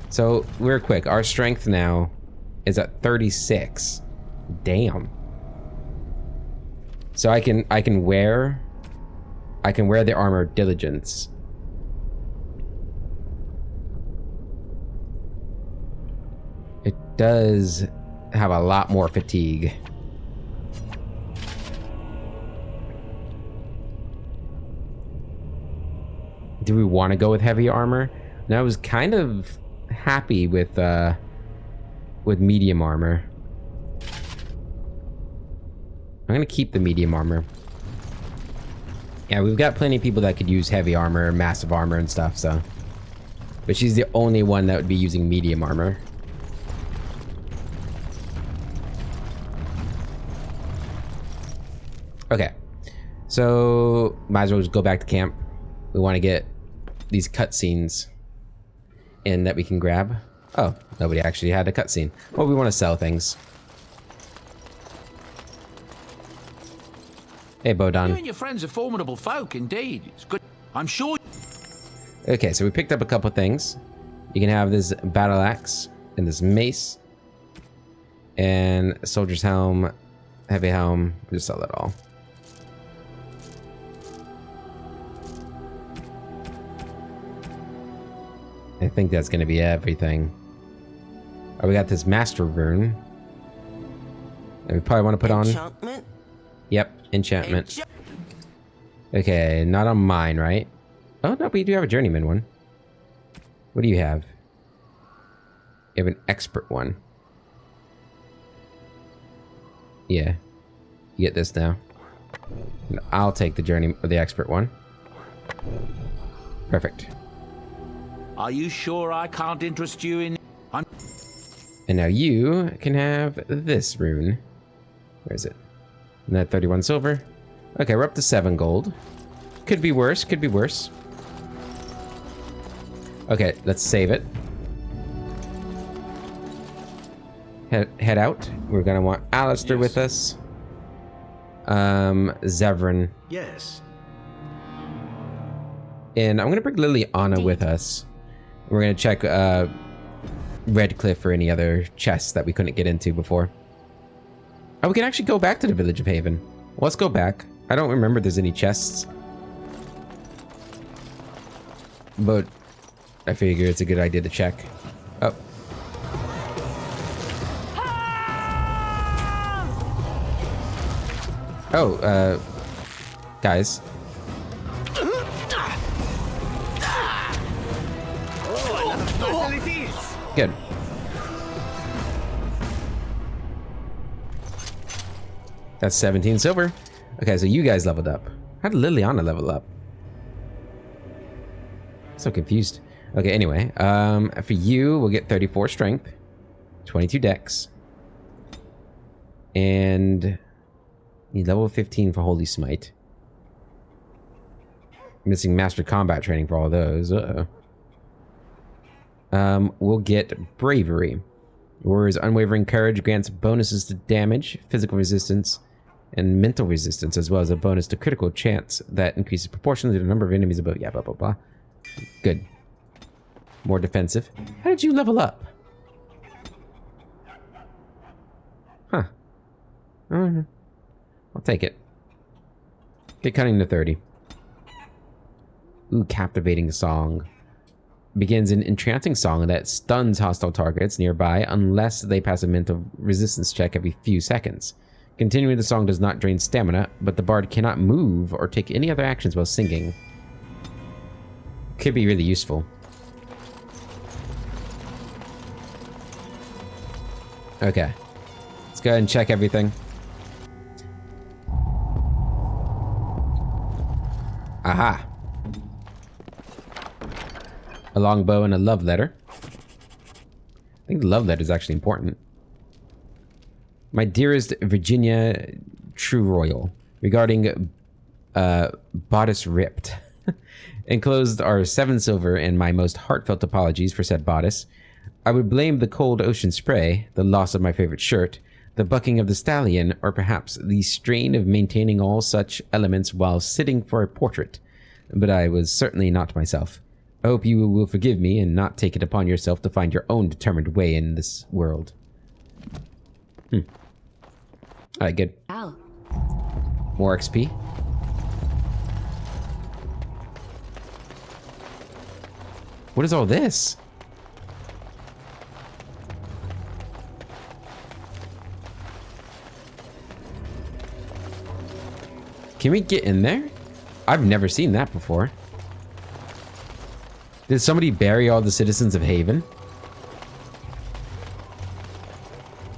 So real quick, our strength now is at 36. Damn. So I can wear the armor Diligence. It does have a lot more fatigue. Do we want to go with heavy armor? And I was kind of happy with medium armor. I'm gonna keep the medium armor. Yeah, we've got plenty of people that could use heavy armor, massive armor and stuff, so. But she's the only one that would be using medium armor. Okay. So, might as well just go back to camp. We want to get these cutscenes in that we can grab. Oh, nobody actually had a cutscene. Well, we want to sell things. Hey, Bodon. You and your friends are formidable folk, indeed. It's good. I'm sure. Okay, so we picked up a couple things. You can have this battle axe and this mace and a soldier's helm, heavy helm. We'll just sell that all. I think that's going to be everything. Oh, we got this master rune. And we probably want to put on. Enchantment? Yep, enchantment. Okay, not on mine, right? Oh, no, we do have a journeyman one. What do you have? You have an expert one. Yeah. You get this now. And I'll take the expert one. Perfect. Are you sure I can't interest you in? And now you can have this rune. Where is it? And that 31 silver. Okay, we're up to 7 gold. Could be worse, could be worse. Okay, let's save it. Head out. We're gonna want Alistair with us. Zevran. Yes. And I'm gonna bring Liliana with us. We're gonna check Redcliffe for any other chests that we couldn't get into before. Oh, we can actually go back to the Village of Haven. Well, let's go back. I don't remember there's any chests. But I figure it's a good idea to check. Oh. Oh, guys. Good. That's 17 silver. Okay, so you guys leveled up. How did Liliana level up? So confused. Okay, anyway, for you, we'll get 34 strength, 22 dex, and need level 15 for Holy Smite. Missing Master Combat training for all those. Uh-oh. We'll get Bravery. Warrior's Unwavering Courage grants bonuses to damage, physical resistance, and mental resistance, as well as a bonus to critical chance that increases proportionally to the number of enemies above. Yeah, blah, blah, blah. Good. More defensive. How did you level up? Huh. I'll take it. Get cunning to 30. Ooh, captivating song. Begins an entrancing song that stuns hostile targets nearby unless they pass a mental resistance check every few seconds. Continuing the song does not drain stamina, but the bard cannot move or take any other actions while singing. Could be really useful. Okay. Let's go ahead and check everything. Aha. A longbow and a love letter. I think the love letter is actually important. My dearest Virginia True Royal, regarding bodice ripped. Enclosed are 7 silver and my most heartfelt apologies for said bodice. I would blame the cold ocean spray, the loss of my favorite shirt, the bucking of the stallion, or perhaps the strain of maintaining all such elements while sitting for a portrait. But I was certainly not myself. I hope you will forgive me and not take it upon yourself to find your own determined way in this world. Alright, good. Al. More XP. What is all this? Can we get in there? I've never seen that before. Did somebody bury all the citizens of Haven?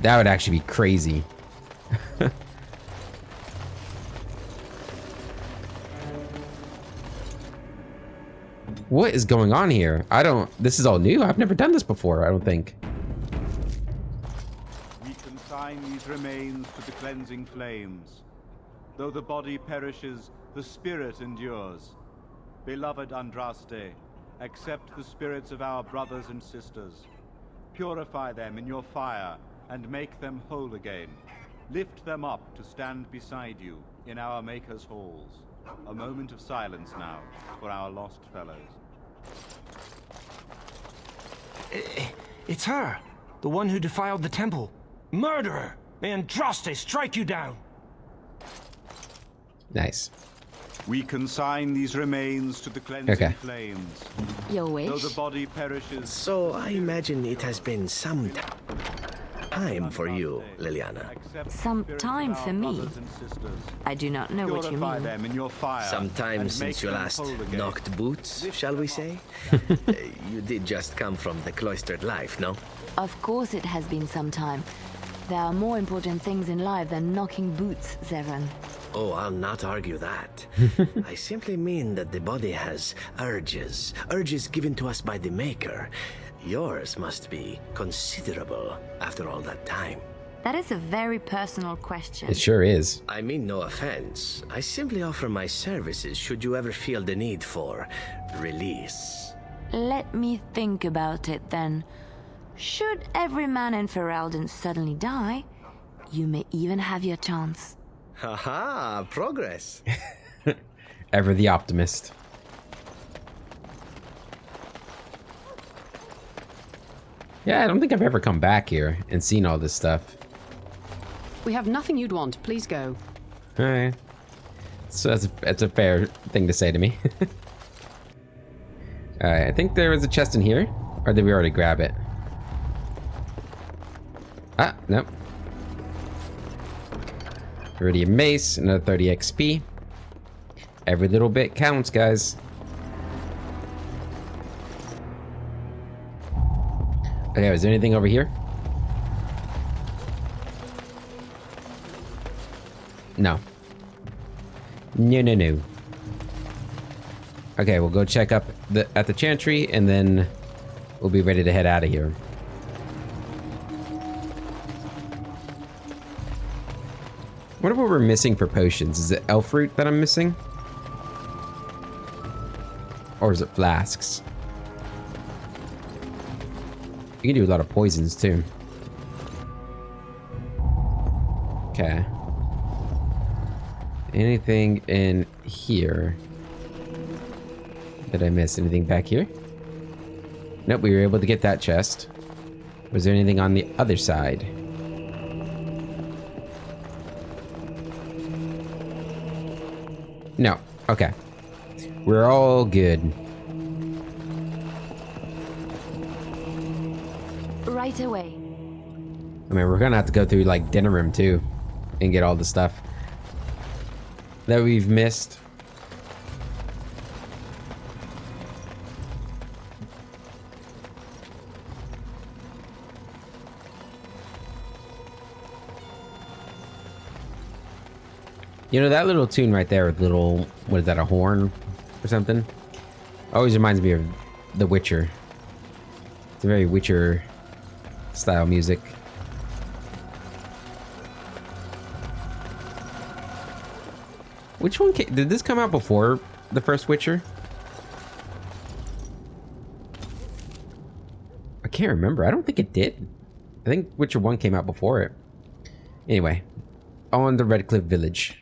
That would actually be crazy. What is going on here? This is all new. I've never done this before, I don't think. We consign these remains to the cleansing flames. Though the body perishes, the spirit endures. Beloved Andraste, accept the spirits of our brothers and sisters. Purify them in your fire and make them whole again. Lift them up to stand beside you in our Maker's halls. A moment of silence now for our lost fellows. It's her, the one who defiled the temple. Murderer! May Andraste strike you down! Nice. We consign these remains to the cleansing flames. Your wish? Though the body perishes... So I imagine it has been some time for you, Liliana. Some time for me? I do not know what you mean. Some time since you last knocked boots, shall we say? You did just come from the cloistered life, no? Of course it has been some time. There are more important things in life than knocking boots, Zevran. Oh, I'll not argue that. I simply mean that the body has urges given to us by the Maker. Yours must be considerable after all that time. That is a very personal question. It sure is. I mean no offense. I simply offer my services should you ever feel the need for release. Let me think about it then. Should every man in Ferelden suddenly die, you may even have your chance. Haha, progress. Ever the optimist. Yeah, I don't think I've ever come back here and seen all this stuff. We have nothing you'd want. Please go. Alright. So that's a fair thing to say to me. Alright, I think there was a chest in here. Or did we already grab it? Ah, nope. Iridium mace, another 30 XP. Every little bit counts, guys. Okay, is there anything over here? No. No. Okay, we'll go check up at the chantry, and then we'll be ready to head out of here. What we're missing for potions? Is it elf fruit that I'm missing? Or is it flasks? You can do a lot of poisons too. Okay. Anything in here? Did I miss anything back here? Nope, we were able to get that chest. Was there anything on the other side? No. Okay. We're all good. Right away. I mean, we're gonna have to go through, like, dinner room, too. And get all the stuff that we've missed. You know, that little tune right there with little, what is that, a horn or something? Always reminds me of The Witcher. It's a very Witcher style music. Which one did this come out before the first Witcher? I can't remember. I don't think it did. I think Witcher 1 came out before it. Anyway, on the Red Cliff Village.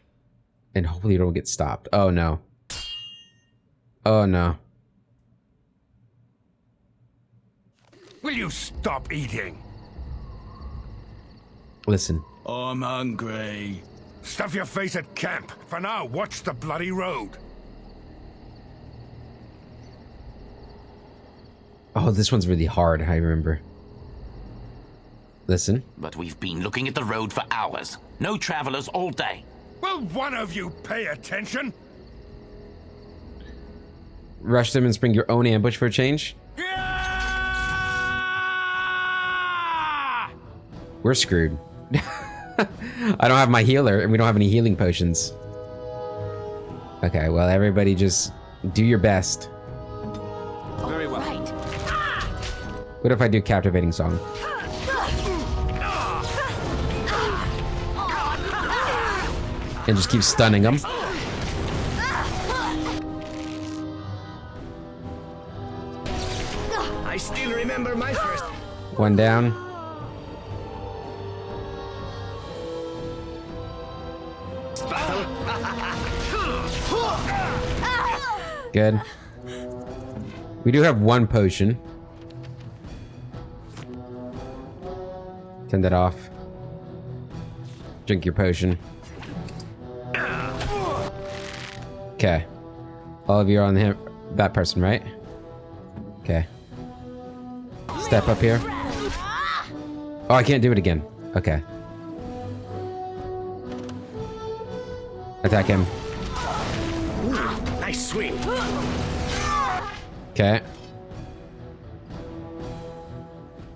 And hopefully you don't get stopped. Oh no. Oh no. Will you stop eating? Listen. I'm hungry. Stuff your face at camp. For now, watch the bloody road. Oh, this one's really hard, I remember. Listen. But we've been looking at the road for hours. No travelers all day. Will one of you pay attention? Rush them and spring your own ambush for a change? We're screwed. I don't have my healer, and we don't have any healing potions. Okay, well, everybody just do your best. Very well. Right. What if I do captivating song? And just keep stunning them. I still remember my first. One down. Battle. Good. We do have one potion. Turn that off. Drink your potion. Okay. All of you are on him, that person, right? Okay. Step up here. Oh, I can't do it again. Okay. Attack him. Nice swing. Okay.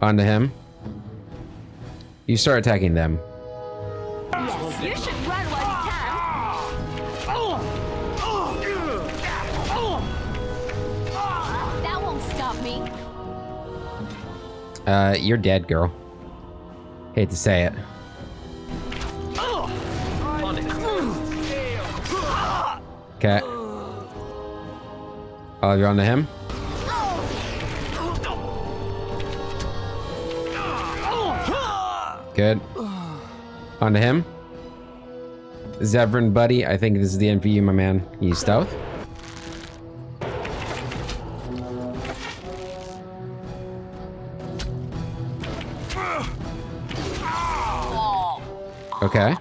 Onto him. You start attacking them. Yes, you should run while you can. That won't stop me. You're dead, girl. Hate to say it. Okay. Oh, you're onto him? Good. Onto him. Zevran, buddy, I think this is the end for you, my man. You stealth? Okay.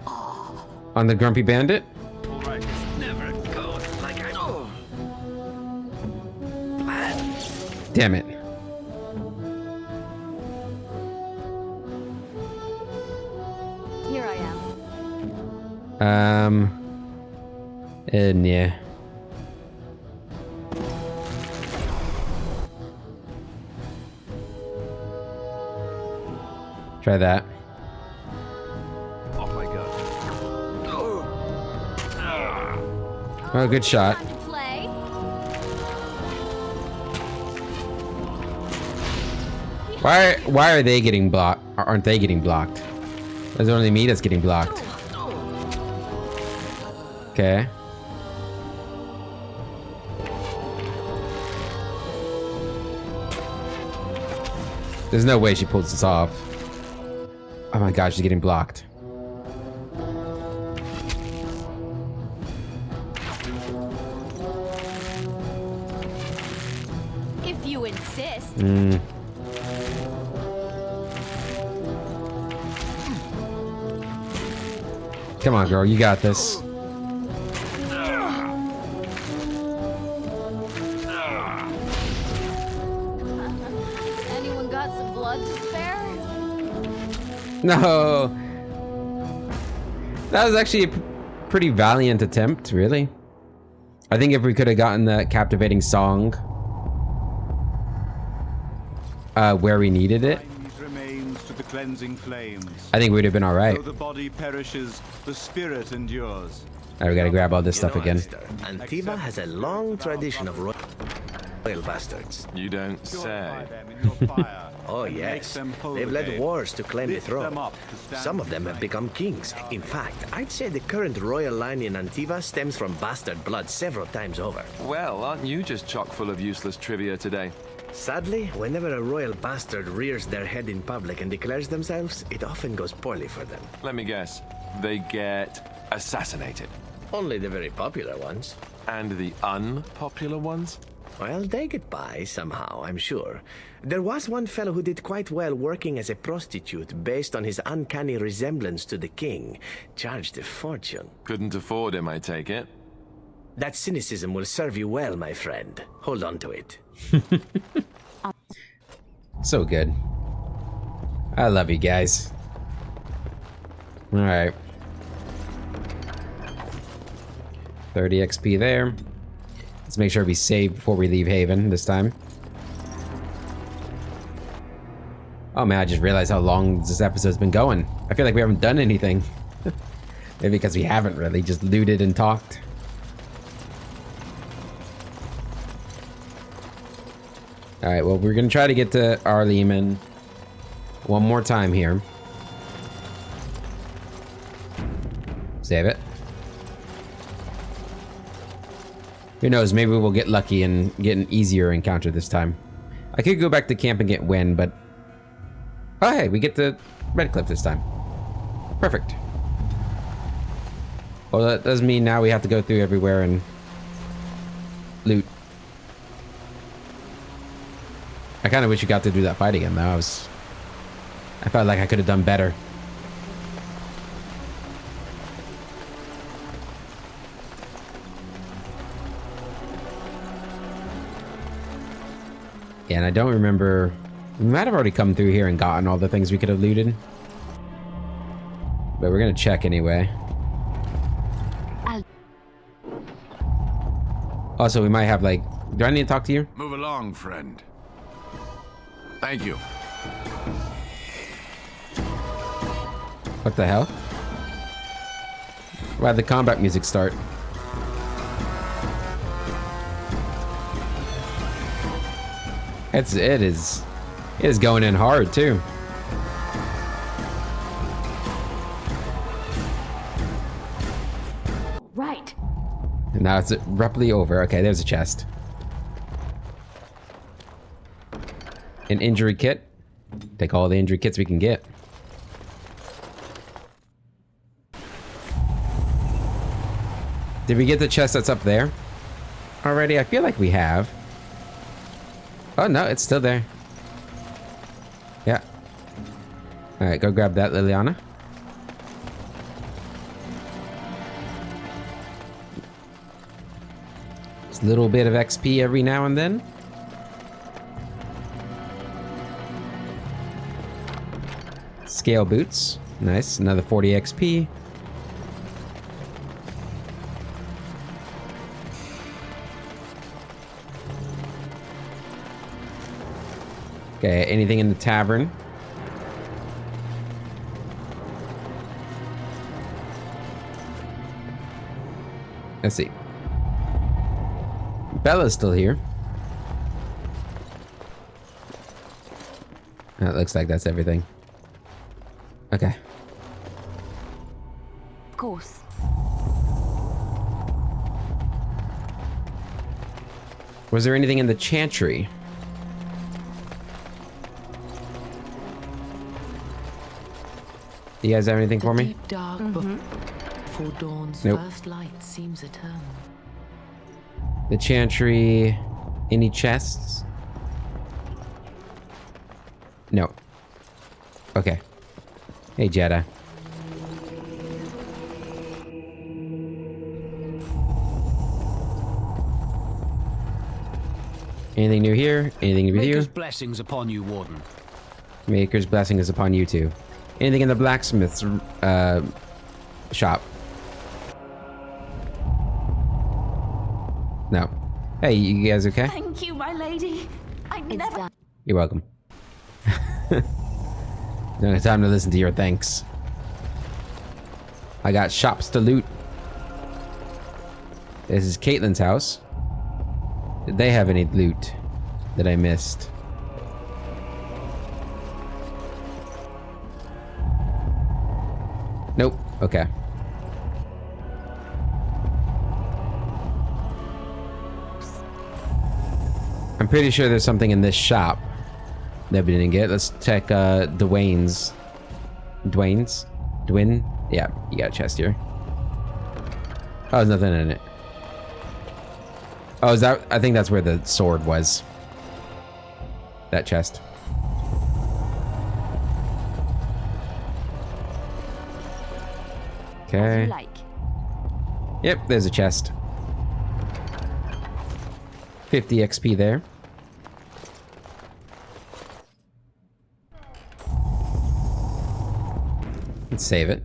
On the Grumpy Bandit? Damn it. Here I am. And yeah. Try that. Oh my god. Oh, good shot. Why are they getting blocked? Aren't they getting blocked? There's only me that's getting blocked. Okay. There's no way she pulls this off. Oh my god, she's getting blocked. If you insist. Come on, girl, you got this. Anyone got some blood to spare? No. That was actually a pretty valiant attempt, really. I think if we could have gotten that captivating song where we needed it, Remains to the cleansing flames. I think we'd have been all right. Though the body perishes, the spirit endures. All right, we gotta grab all this stuff again. Antiva has a long tradition of royal bastards. You don't say. Oh yes, they've led wars to claim the throne. Some of them have become kings. In fact, I'd say the current royal line in Antiva stems from bastard blood several times over. Well, aren't you just chock full of useless trivia today? Sadly, whenever a royal bastard rears their head in public and declares themselves, it often goes poorly for them. Let me guess. They get assassinated. Only the very popular ones. And the unpopular ones? Well, they get by somehow, I'm sure. There was one fellow who did quite well working as a prostitute based on his uncanny resemblance to the king. Charged a fortune. Couldn't afford him, I take it. That cynicism will serve you well, my friend. Hold on to it. So good. I love you guys. All right. 30 XP there. Let's make sure we save before we leave Haven this time. Oh man, I just realized how long this episode's been going. I feel like we haven't done anything. Maybe because we haven't really, just looted and talked. Alright, well, we're gonna try to get to our Eamon one more time here. Save it. Who knows, maybe we'll get lucky and get an easier encounter this time. I could go back to camp and get Wen, but... Oh, hey, we get to Redcliffe this time. Perfect. Well, that does mean now we have to go through everywhere and... loot. I kind of wish we got to do that fight again, though. I felt like I could have done better. Yeah, and I don't remember... We might have already come through here and gotten all the things we could have looted. But we're gonna check anyway. Also, we might have, like... Do I need to talk to you? Move along, friend. Thank you. What the hell? Why'd the combat music start? It is going in hard too. Right. And now it's abruptly over. Okay, there's a chest. An injury kit. Take all the injury kits we can get. Did we get the chest that's up there already? I feel like we have. Oh no, it's still there. Yeah. Alright, go grab that, Liliana. Just a little bit of XP every now and then. Scale boots. Nice, another 40 XP. Okay, anything in the tavern? Let's see. Bella's still here. It looks like that's everything. Okay. Of course. Was there anything in the chantry? Do you guys have anything for me? Deep dark before dawn's Nope. first light seems eternal. The chantry. Any chests? No. Okay. Hey, Jetta. Anything new here? Anything new with you? Maker's blessings upon you, Warden. Maker's blessing is upon you too. Anything in the blacksmith's shop? No. Hey, you guys okay? Thank you, my lady. I never. You're welcome. No time to listen to your thanks. I got shops to loot. This is Caitlin's house. Did they have any loot that I missed? Nope. Okay. I'm pretty sure there's something in this shop that we didn't get. Let's check Dwayne's. Dwayne's? Dwyn? Yeah, you got a chest here. Oh, there's nothing in it. Oh, is that? I think that's where the sword was. That chest. Okay. Yep, there's a chest. 50 XP there. Let's save it.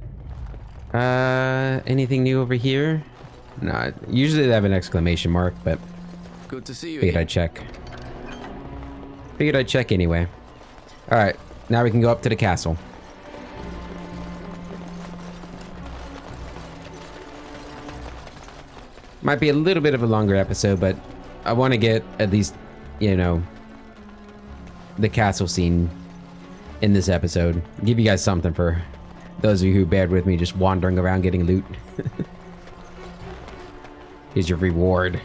Anything new over here? No, usually they have an exclamation mark, but good to see you. Figured I'd check. Figured I'd check anyway. Alright, now we can go up to the castle. Might be a little bit of a longer episode, but I want to get at least, you know, the castle scene in this episode. Give you guys something for those of you who bared with me just wandering around getting loot. Here's your reward.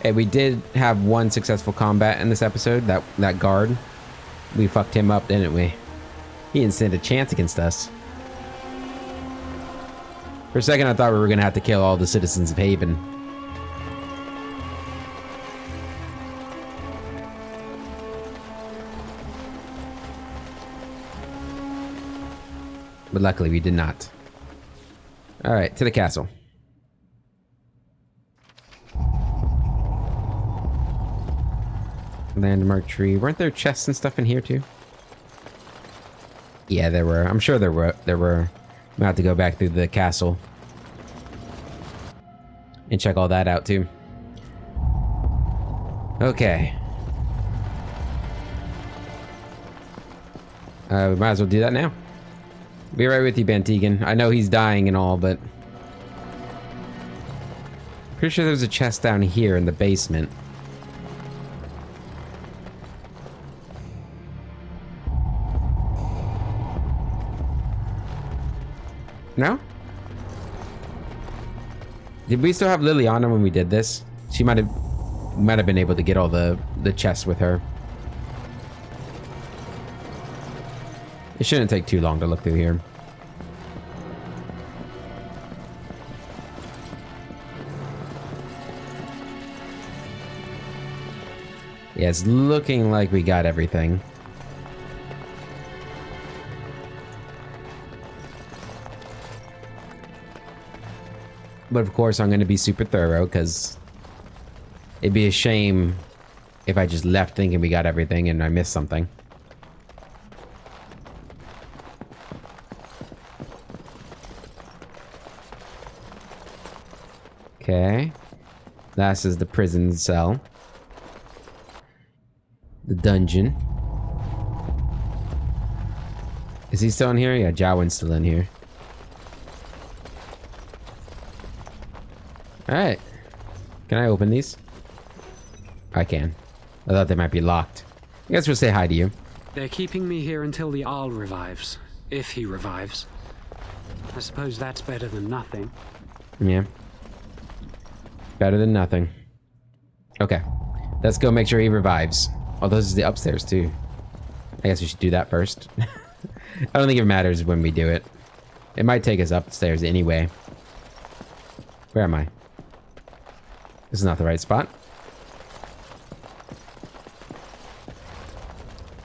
And we did have one successful combat in this episode. That guard, we fucked him up, didn't we? He didn't stand a chance against us. For a second, I thought we were gonna have to kill all the citizens of Haven. But luckily, we did not. Alright, to the castle. Landmark tree. Weren't there chests and stuff in here too? Yeah, there were. I'm sure there were. I'm gonna have to go back through the castle and check all that out too. Okay. We might as well do that now. Be right with you, Bantegan. I know he's dying and all, but pretty sure there's a chest down here in the basement. No? Did we still have Liliana when we did this? She might have been able to get all the chests with her. It shouldn't take too long to look through here. Yeah, it's looking like we got everything. But of course, I'm going to be super thorough because it'd be a shame if I just left thinking we got everything and I missed something. Okay. That is the prison cell. The dungeon. Is he still in here? Yeah, Jowin's still in here. Alright. Can I open these? I can. I thought they might be locked. I guess we'll say hi to you. They're keeping me here until the Arl revives. If he revives. I suppose that's better than nothing. Yeah. Better than nothing. Okay. Let's go make sure he revives. Oh, those are the upstairs too. I guess we should do that first. I don't think it matters when we do it. It might take us upstairs anyway. Where am I? This is not the right spot.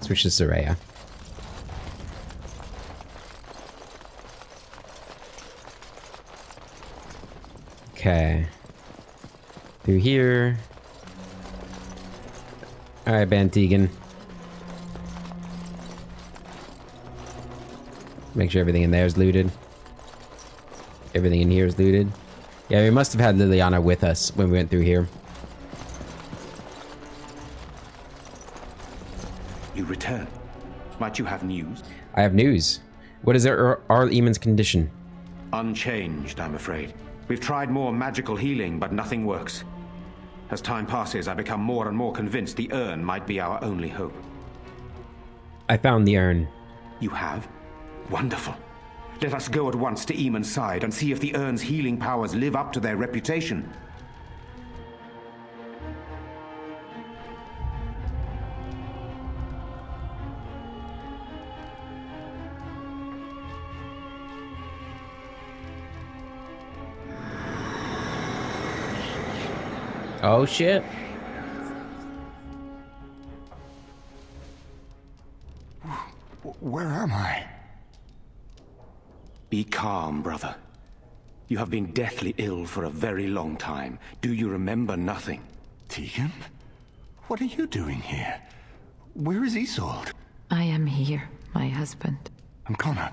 Switch to Soraya. Okay. Through here. Alright, Bantegan. Make sure everything in there is looted. Everything in here is looted. Yeah, we must have had Liliana with us when we went through here. You return. Might you have news? I have news. What is Arl Eamon's condition? Unchanged, I'm afraid. We've tried more magical healing, but nothing works. As time passes, I become more and more convinced the urn might be our only hope. I found the urn. You have? Wonderful. Let us go at once to Eamon's side and see if the urn's healing powers live up to their reputation. Oh shit. Where am I? Be calm, brother. You have been deathly ill for a very long time. Do you remember nothing? Tegan? What are you doing here? Where is Isolde? I am here, my husband. And Connor?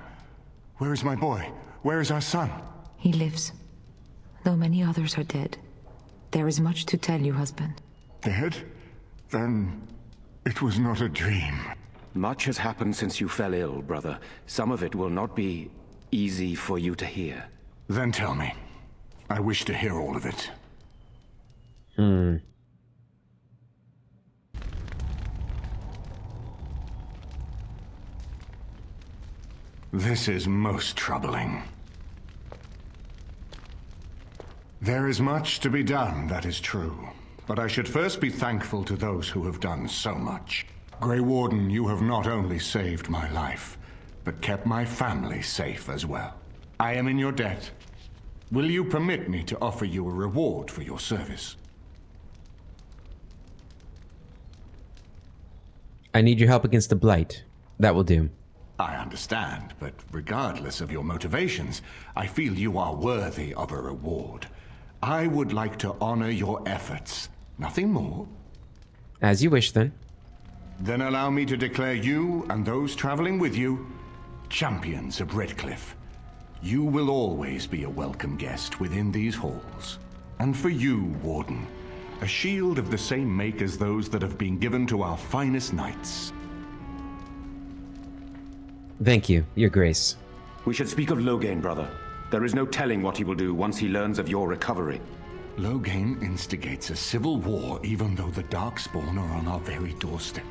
Where is my boy? Where is our son? He lives. Though many others are dead. There is much to tell you, husband. Dead? Then it was not a dream. Much has happened since you fell ill, brother. Some of it will not be easy for you to hear. Then tell me. I wish to hear all of it. This is most troubling. There is much to be done, that is true. But I should first be thankful to those who have done so much. Grey Warden, you have not only saved my life, but kept my family safe as well. I am in your debt. Will you permit me to offer you a reward for your service? I need your help against the Blight. That will do. I understand, but regardless of your motivations, I feel you are worthy of a reward. I would like to honor your efforts. Nothing more. As you wish, then. Then allow me to declare you and those traveling with you champions of Redcliffe. You will always be a welcome guest within these halls. And for you, Warden, a shield of the same make as those that have been given to our finest knights. Thank you, Your Grace. We should speak of Loghain, brother. There is no telling what he will do once he learns of your recovery. Loghain instigates a civil war even though the Darkspawn are on our very doorstep.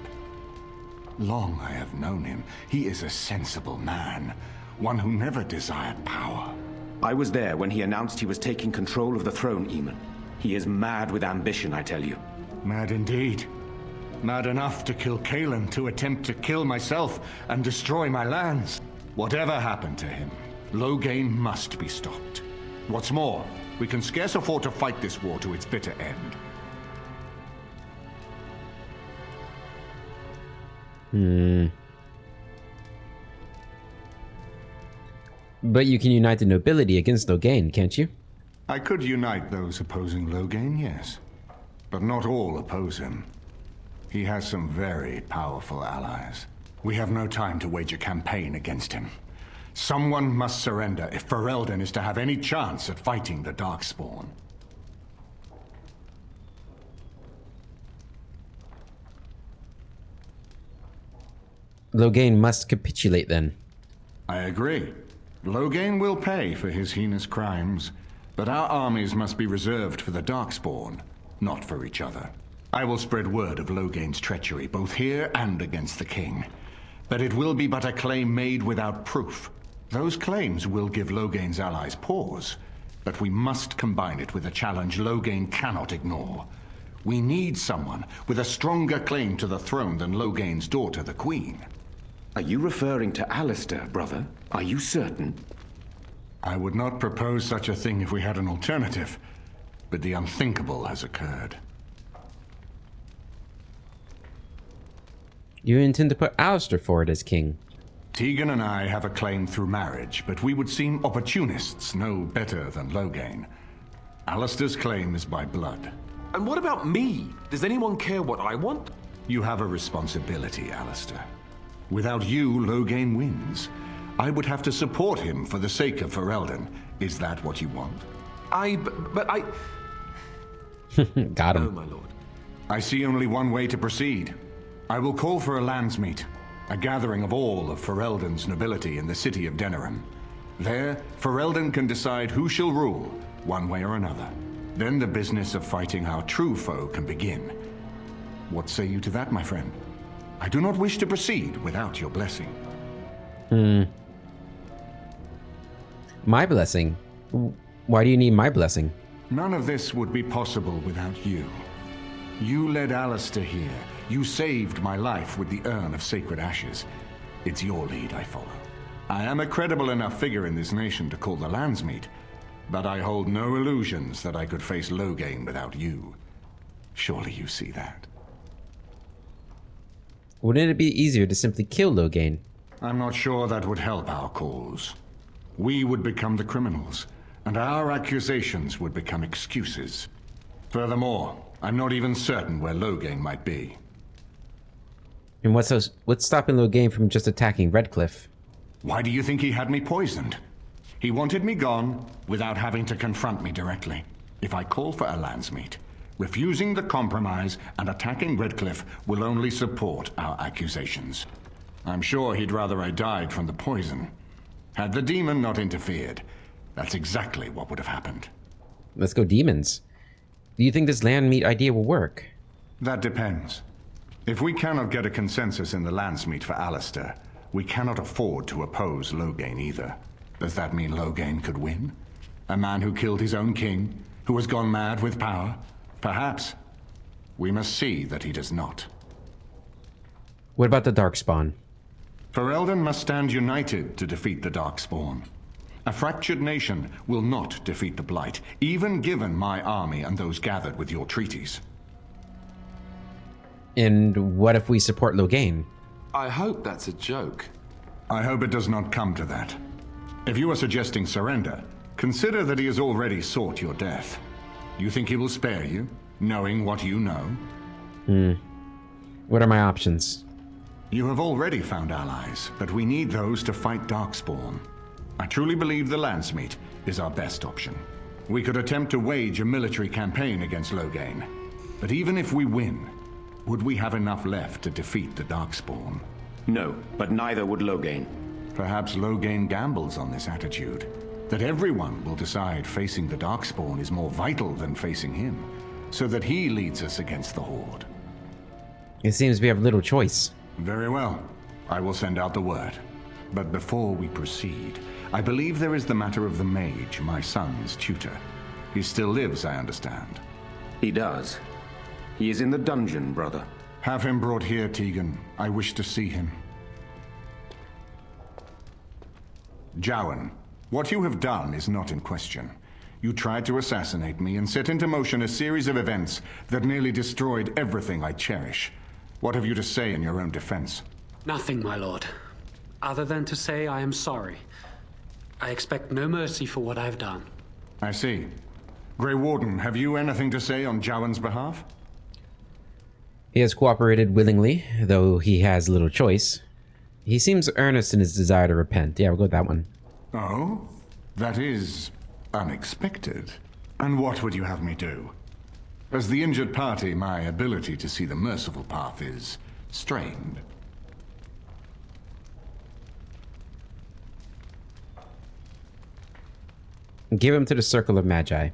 Long I have known him. He is a sensible man, one who never desired power. I was there when he announced he was taking control of the throne, Eamon. He is mad with ambition, I tell you. Mad indeed. Mad enough to kill Kaelin, to attempt to kill myself and destroy my lands. Whatever happened to him, Loghain must be stopped. What's more, we can scarce afford to fight this war to its bitter end. But you can unite the nobility against Loghain, can't you? I could unite those opposing Loghain, yes. But not all oppose him. He has some very powerful allies. We have no time to wage a campaign against him. Someone must surrender if Ferelden is to have any chance at fighting the Darkspawn. Loghain must capitulate then. I agree. Loghain will pay for his heinous crimes, but our armies must be reserved for the Darkspawn, not for each other. I will spread word of Loghain's treachery, both here and against the king. But it will be but a claim made without proof. Those claims will give Loghain's allies pause, but we must combine it with a challenge Loghain cannot ignore. We need someone with a stronger claim to the throne than Loghain's daughter, the Queen. Are you referring to Alistair, brother? Are you certain? I would not propose such a thing if we had an alternative, but the unthinkable has occurred. You intend to put Alistair forward as king? Tegan and I have a claim through marriage, but we would seem opportunists no better than Loghain. Alistair's claim is by blood. And what about me? Does anyone care what I want? You have a responsibility, Alistair. Without you, Loghain wins. I would have to support him for the sake of Ferelden. Is that what you want? But I... Got him. No, my lord. I see only one way to proceed. I will call for a landsmeet, a gathering of all of Ferelden's nobility in the city of Denerim. There, Ferelden can decide who shall rule, one way or another. Then the business of fighting our true foe can begin. What say you to that, my friend? I do not wish to proceed without your blessing. My blessing? Why do you need my blessing? None of this would be possible without you. You led Alistair here. You saved my life with the urn of sacred ashes. It's your lead I follow. I am a credible enough figure in this nation to call the landsmeet, but I hold no illusions that I could face Loghain without you. Surely you see that. Wouldn't it be easier to simply kill Loghain? I'm not sure that would help our cause. We would become the criminals, and our accusations would become excuses. Furthermore, I'm not even certain where Loghain might be. And what's stopping Loghain from just attacking Redcliffe? Why do you think he had me poisoned? He wanted me gone without having to confront me directly. If I call for a landsmeet, refusing the compromise and attacking Redcliffe will only support our accusations. I'm sure he'd rather I died from the poison. Had the demon not interfered, that's exactly what would have happened. Let's go demons. Do you think this land meet idea will work? That depends. If we cannot get a consensus in the landsmeet for Alistair, we cannot afford to oppose Loghain either. Does that mean Loghain could win? A man who killed his own king, who has gone mad with power? Perhaps. We must see that he does not. What about the Darkspawn? Ferelden must stand united to defeat the Darkspawn. A fractured nation will not defeat the Blight, even given my army and those gathered with your treaties. And what if we support Loghain? I hope that's a joke. I hope it does not come to that. If you are suggesting surrender, consider that he has already sought your death. You think he will spare you, knowing what you know? What are my options? You have already found allies, but we need those to fight Darkspawn. I truly believe the landsmeet is our best option. We could attempt to wage a military campaign against Loghain, but even if we win, would we have enough left to defeat the Darkspawn? No, but neither would Loghain. Perhaps Loghain gambles on this attitude, that everyone will decide facing the Darkspawn is more vital than facing him, so that he leads us against the Horde. It seems we have little choice. Very well. I will send out the word. But before we proceed, I believe there is the matter of the mage, my son's tutor. He still lives, I understand. He does. He is in the dungeon, brother. Have him brought here, Tegan. I wish to see him. Jowan, what you have done is not in question. You tried to assassinate me and set into motion a series of events that nearly destroyed everything I cherish. What have you to say in your own defense? Nothing, my lord. Other than to say I am sorry. I expect no mercy for what I have done. I see. Grey Warden, have you anything to say on Jowan's behalf? He has cooperated willingly, though he has little choice. He seems earnest in his desire to repent. Yeah, we'll go with that one. Oh? That is unexpected. And what would you have me do? As the injured party, my ability to see the merciful path is strained. Give him to the Circle of Magi.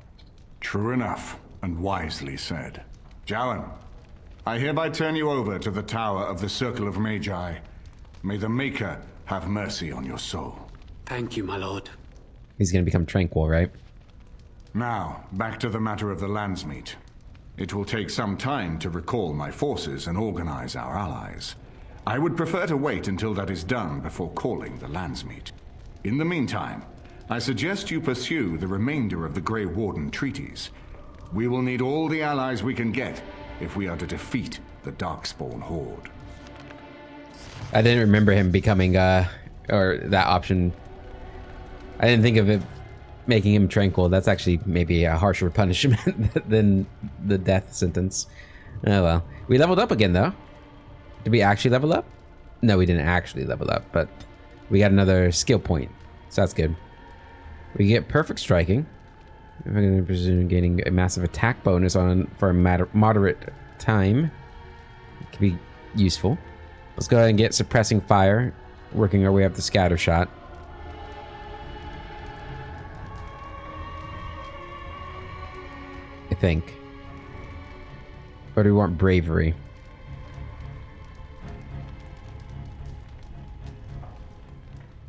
True enough, and wisely said. Jowan, I hereby turn you over to the Tower of the Circle of Magi. May the Maker have mercy on your soul. Thank you, my lord. He's gonna become tranquil, right? Now, back to the matter of the Landsmeet. It will take some time to recall my forces and organize our allies. I would prefer to wait until that is done before calling the Landsmeet. In the meantime, I suggest you pursue the remainder of the Grey Warden treaties. We will need all the allies we can get if we are to defeat the Darkspawn Horde. I didn't remember him becoming, or that option. I didn't think of it making him tranquil. That's actually maybe a harsher punishment than the death sentence. Oh well. We leveled up again, though. Did we actually level up? No, we didn't actually level up, but we got another skill point, so that's good. We get perfect striking. I'm going to presume gaining a massive attack bonus on for a moderate time. It could be useful. Let's go ahead and get suppressing fire, working our way up to scatter shot. I think. Or do we want bravery?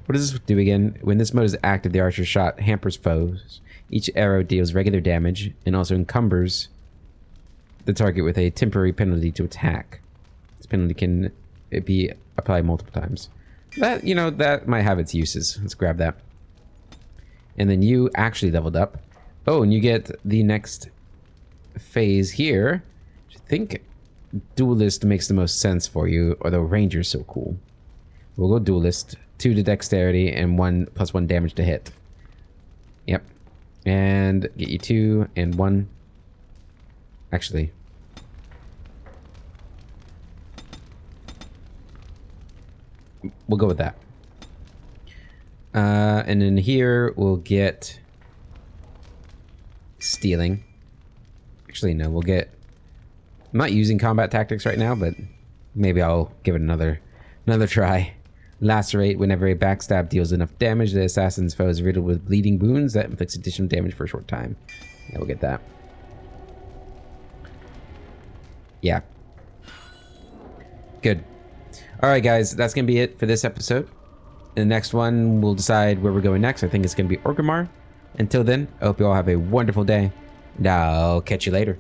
What does this do again? When this mode is active, the archer's shot hampers foes. Each arrow deals regular damage and also encumbers the target with a temporary penalty to attack. This penalty can be applied multiple times. That, you know, that might have its uses. Let's grab that. And then you actually leveled up. Oh, and you get the next phase here. I think Duelist makes the most sense for you, although Ranger's so cool. We'll go Duelist. 2 to dexterity and 1 plus 1 damage to hit. Yep. And get you 2 and 1. Actually. We'll go with that. And then here we'll get stealing. Actually, no, we'll get... I'm not using combat tactics right now, but maybe I'll give it another try. Lacerate. Whenever a backstab deals enough damage, the assassin's foe is riddled with bleeding wounds that inflicts additional damage for a short time. Yeah, we'll get that. Yeah. Good. Alright guys, that's going to be it for this episode. In the next one, we'll decide where we're going next. I think it's going to be Orgrimmar. Until then, I hope you all have a wonderful day, and I'll catch you later.